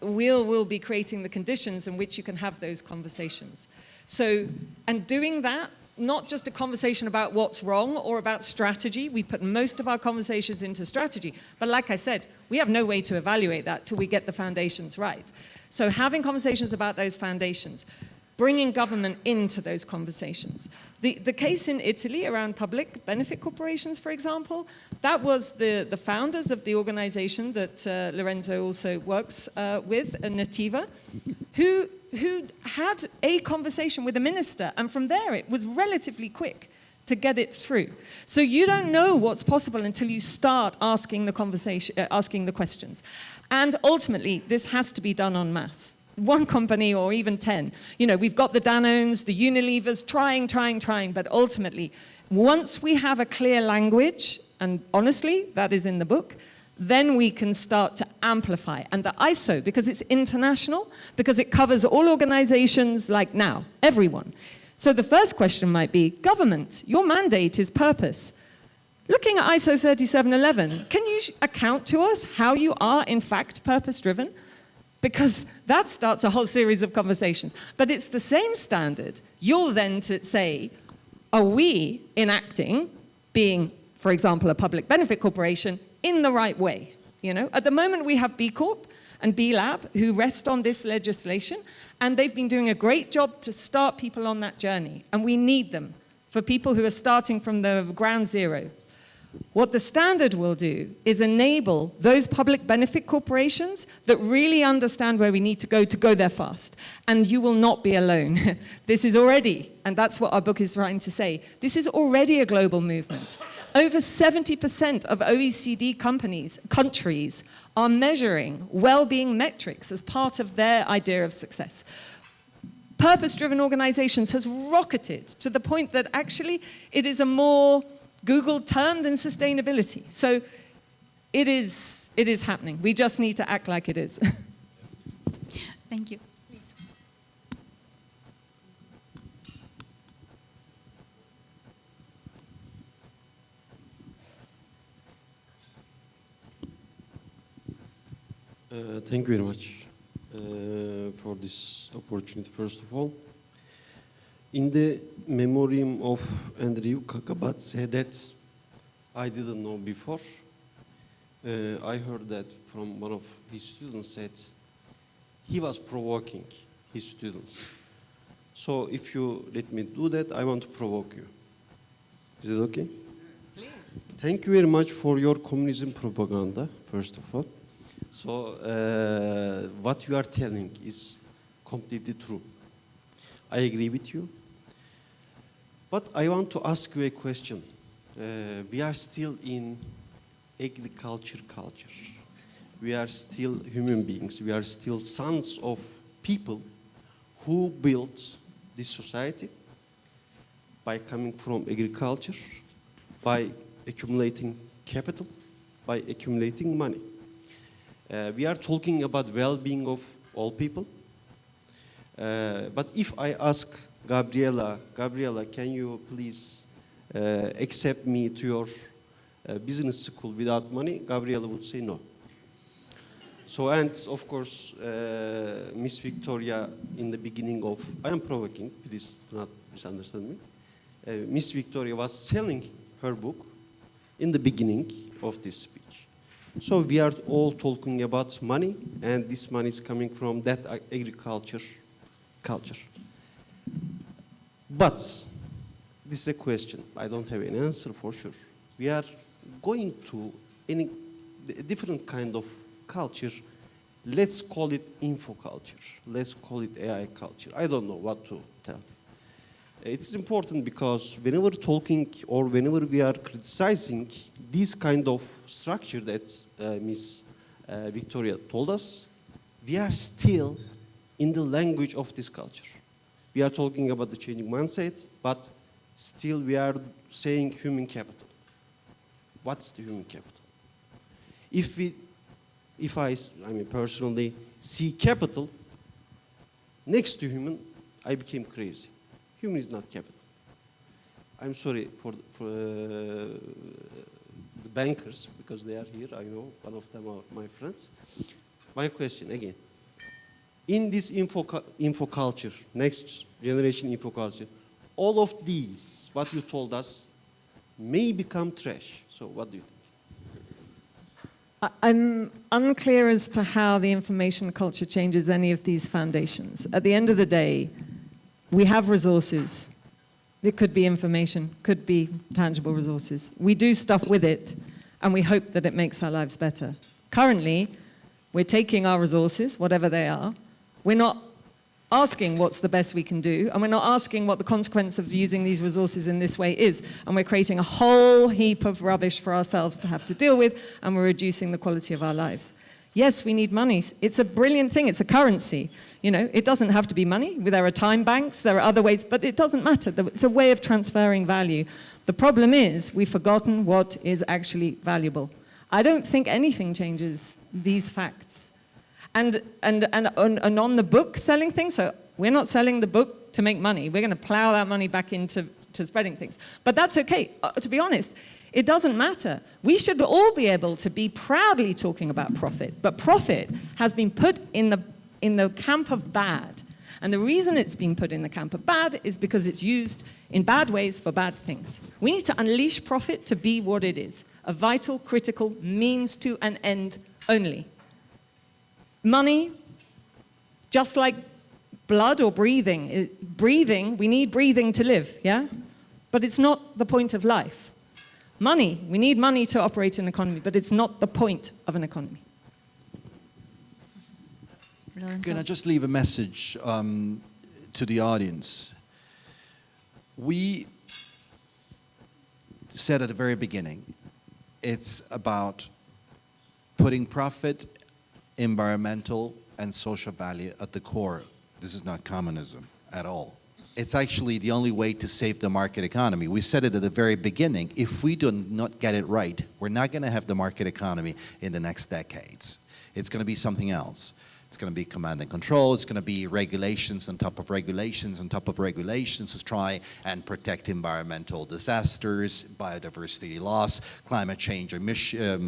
we'll be creating the conditions in which you can have those conversations. So, and doing that, not just a conversation about what's wrong or about strategy. We put most of our conversations into strategy. But like I said, we have no way to evaluate that till we get the foundations right. So having conversations about those foundations, bringing government into those conversations. The case in Italy around public benefit corporations, for example, that was the founders of the organization that Lorenzo also works with, NATIVA, who had a conversation with the minister, and from there it was relatively quick to get it through. So you don't know what's possible until you start asking the questions. And ultimately, this has to be done en masse. One company or even 10. We've got the Danones, the Unilevers, trying, but ultimately, once we have a clear language, and honestly, that is in the book, then we can start to amplify. And the ISO, because it's international, because it covers all organizations like now, everyone. So the first question might be, government, your mandate is purpose. Looking at ISO 3711, can you account to us how you are in fact purpose-driven? Because that starts a whole series of conversations. But it's the same standard. You'll then to say, are we enacting, being, for example, a public benefit corporation, in the right way? At the moment we have B Corp and B Lab who rest on this legislation, and they've been doing a great job to start people on that journey. And we need them for people who are starting from the ground zero. What the standard will do is enable those public benefit corporations that really understand where we need to go there fast. And you will not be alone. This is already, and that's what our book is trying to say, this is already a global movement. Over 70% of OECD countries are measuring well-being metrics as part of their idea of success. Purpose-driven organizations has rocketed to the point that actually it is a more Google term than sustainability. So it is happening. We just need to act like it is. Thank you. Please. Thank you very much for this opportunity, first of all. In the memoriam of Andrew Kakabat said that I didn't know before. I heard that from one of his students said he was provoking his students. So if you let me do that, I want to provoke you. Is it okay? Please. Thank you very much for your communism propaganda, first of all. So what you are telling is completely true. I agree with you. But I want to ask you a question. We are still in agriculture culture. We are still human beings. We are still sons of people who built this society by coming from agriculture, by accumulating capital, by accumulating money. We are talking about well-being of all people. But if I ask Gabriela, can you please accept me to your business school without money? Gabriela would say no. So, and of course, Miss Victoria in the beginning of, I am provoking, please do not misunderstand me. Miss Victoria was selling her book in the beginning of this speech. So we are all talking about money, and this money is coming from that agriculture culture. But this is a question. I don't have an answer for sure. We are going to any different kind of culture. Let's call it info culture. Let's call it AI culture. I don't know what to tell. It's important because whenever talking or whenever we are criticizing this kind of structure that Ms. Victoria told us, we are still in the language of this culture. We are talking about the changing mindset, but still we are saying human capital. What's the human capital? If I personally see capital next to human, I became crazy. Human is not capital. I'm sorry for the bankers, because they are here. I know one of them are my friends. My question again. In this info culture, next generation info culture, all of these, what you told us, may become trash. So what do you think? I'm unclear as to how the information culture changes any of these foundations. At the end of the day, we have resources. It could be information, could be tangible resources. We do stuff with it, and we hope that it makes our lives better. Currently, we're taking our resources, whatever they are. We're not asking what's the best we can do, and we're not asking what the consequence of using these resources in this way is, and we're creating a whole heap of rubbish for ourselves to have to deal with, and we're reducing the quality of our lives. Yes, we need money. It's a brilliant thing. It's a currency. You know, it doesn't have to be money. There are time banks. There are other ways, but it doesn't matter. It's a way of transferring value. The problem is we've forgotten what is actually valuable. I don't think anything changes these facts. And on the book selling things, so we're not selling the book to make money. We're going to plow that money back into spreading things. But that's okay. To be honest, it doesn't matter. We should all be able to be proudly talking about profit. But profit has been put in the camp of bad. And the reason it's been put in the camp of bad is because it's used in bad ways for bad things. We need to unleash profit to be what it is, a vital, critical means to an end only. Money, just like blood or breathing. Breathing, we need breathing to live, yeah? But it's not the point of life. Money, we need money to operate an economy, but it's not the point of an economy. Can I just leave a message to the audience? We said at the very beginning, it's about putting profit, environmental, and social value at the core. This is not communism at all. It's actually the only way to save the market economy. We said it at the very beginning. If we do not get it right, we're not going to have the market economy in the next decades. It's going to be something else. It's going to be command and control. It's going to be regulations on top of regulations on top of regulations to try and protect environmental disasters, biodiversity loss, climate change,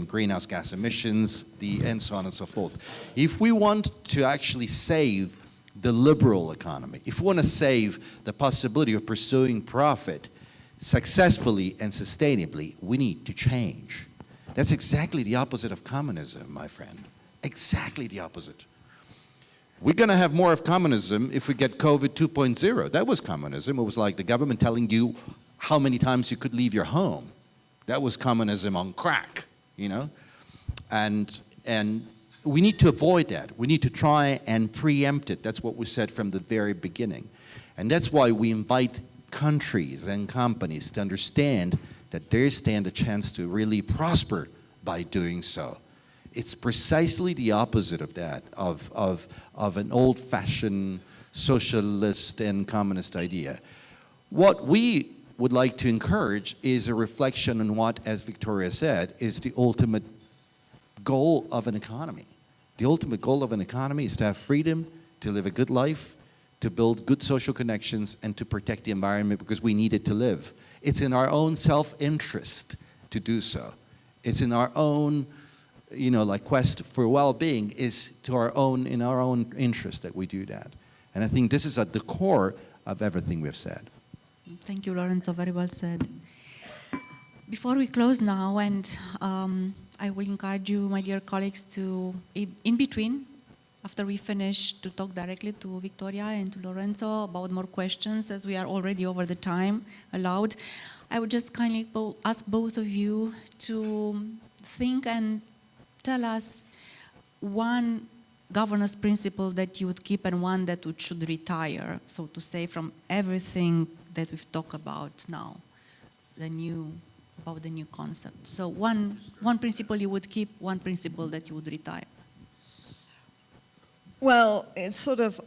greenhouse gas emissions, and so on and so forth. If we want to actually save the liberal economy, if we want to save the possibility of pursuing profit successfully and sustainably, we need to change. That's exactly the opposite of communism, my friend. Exactly the opposite. We're going to have more of communism if we get COVID 2.0. That was communism. It was like the government telling you how many times you could leave your home. That was communism on crack, you know? And we need to avoid that. We need to try and preempt it. That's what we said from the very beginning. And that's why we invite countries and companies to understand that they stand a chance to really prosper by doing so. It's precisely the opposite of that, of an old-fashioned socialist and communist idea. What we would like to encourage is a reflection on what, as Victoria said, is the ultimate goal of an economy. The ultimate goal of an economy is to have freedom, to live a good life, to build good social connections, and to protect the environment because we need it to live. It's in our own self-interest to do so. It's in our own, you know, like quest for well-being is in our own interest that we do that. And I think this is at the core of everything we've said. Thank you, Lorenzo, very well said. Before we close now, and I will encourage you, my dear colleagues, to, in between, after we finish, to talk directly to Victoria and to Lorenzo about more questions, as we are already over the time allowed. I would just kindly ask both of you to think and tell us one governance principle that you would keep and one that should retire, so to say, from everything that we've talked about now, about the new concept. So one principle you would keep, one principle that you would retire. Well, it's sort of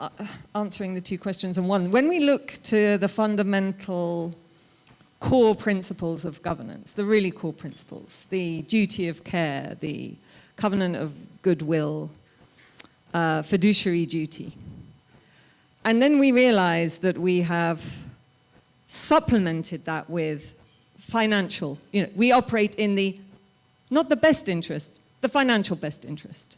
answering the two questions in one. When we look to the fundamental core principles of governance, the really core principles, the duty of care, the covenant of goodwill, fiduciary duty, and then we realize that we have supplemented that with financial, we operate in not the best interest, the financial best interest.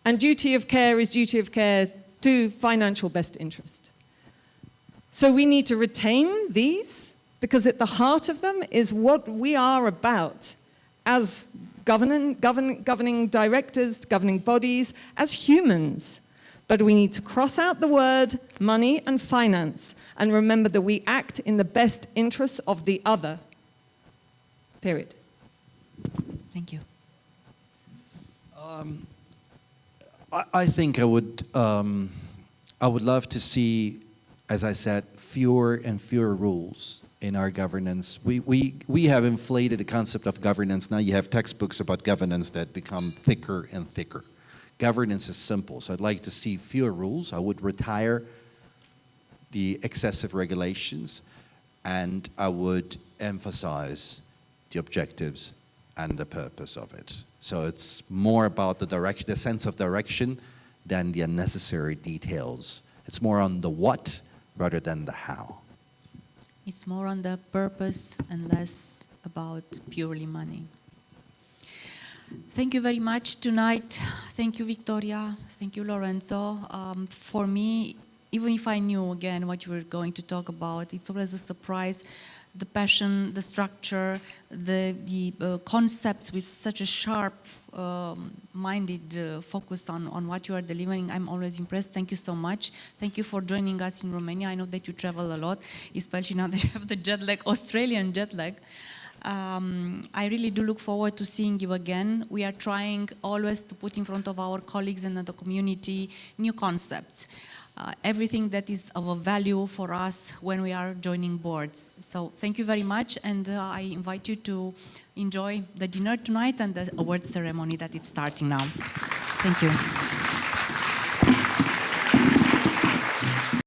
And duty of care is duty of care to financial best interest. So we need to retain these because at the heart of them is what we are about as governing directors, governing bodies, as humans. But we need to cross out the word money and finance and remember that we act in the best interests of the other. Period. Thank you. I think I would love to see, as I said, fewer and fewer rules in our governance. We have inflated the concept of governance. Now you have textbooks about governance that become thicker and thicker. Governance is simple, so I'd like to see fewer rules. I would retire the excessive regulations, and I would emphasize the objectives and the purpose of it. So it's more about the direction, the sense of direction, than the unnecessary details. It's more on the what rather than the how. It's more on the purpose and less about purely money. Thank you very much tonight. Thank you, Victoria. Thank you, Lorenzo. For me, even if I knew again what you were going to talk about, it's always a surprise. The passion, the structure, the concepts with such a sharp minded focus on what you are delivering. I'm always impressed. Thank you so much. Thank you for joining us in Romania. I know that you travel a lot, especially now that you have the jet lag, Australian jet lag. I really do look forward to seeing you again. We are trying always to put in front of our colleagues and the community new concepts. Everything that is of a value for us when we are joining boards. So thank you very much, and I invite you to enjoy the dinner tonight and the award ceremony that is starting now. Thank you.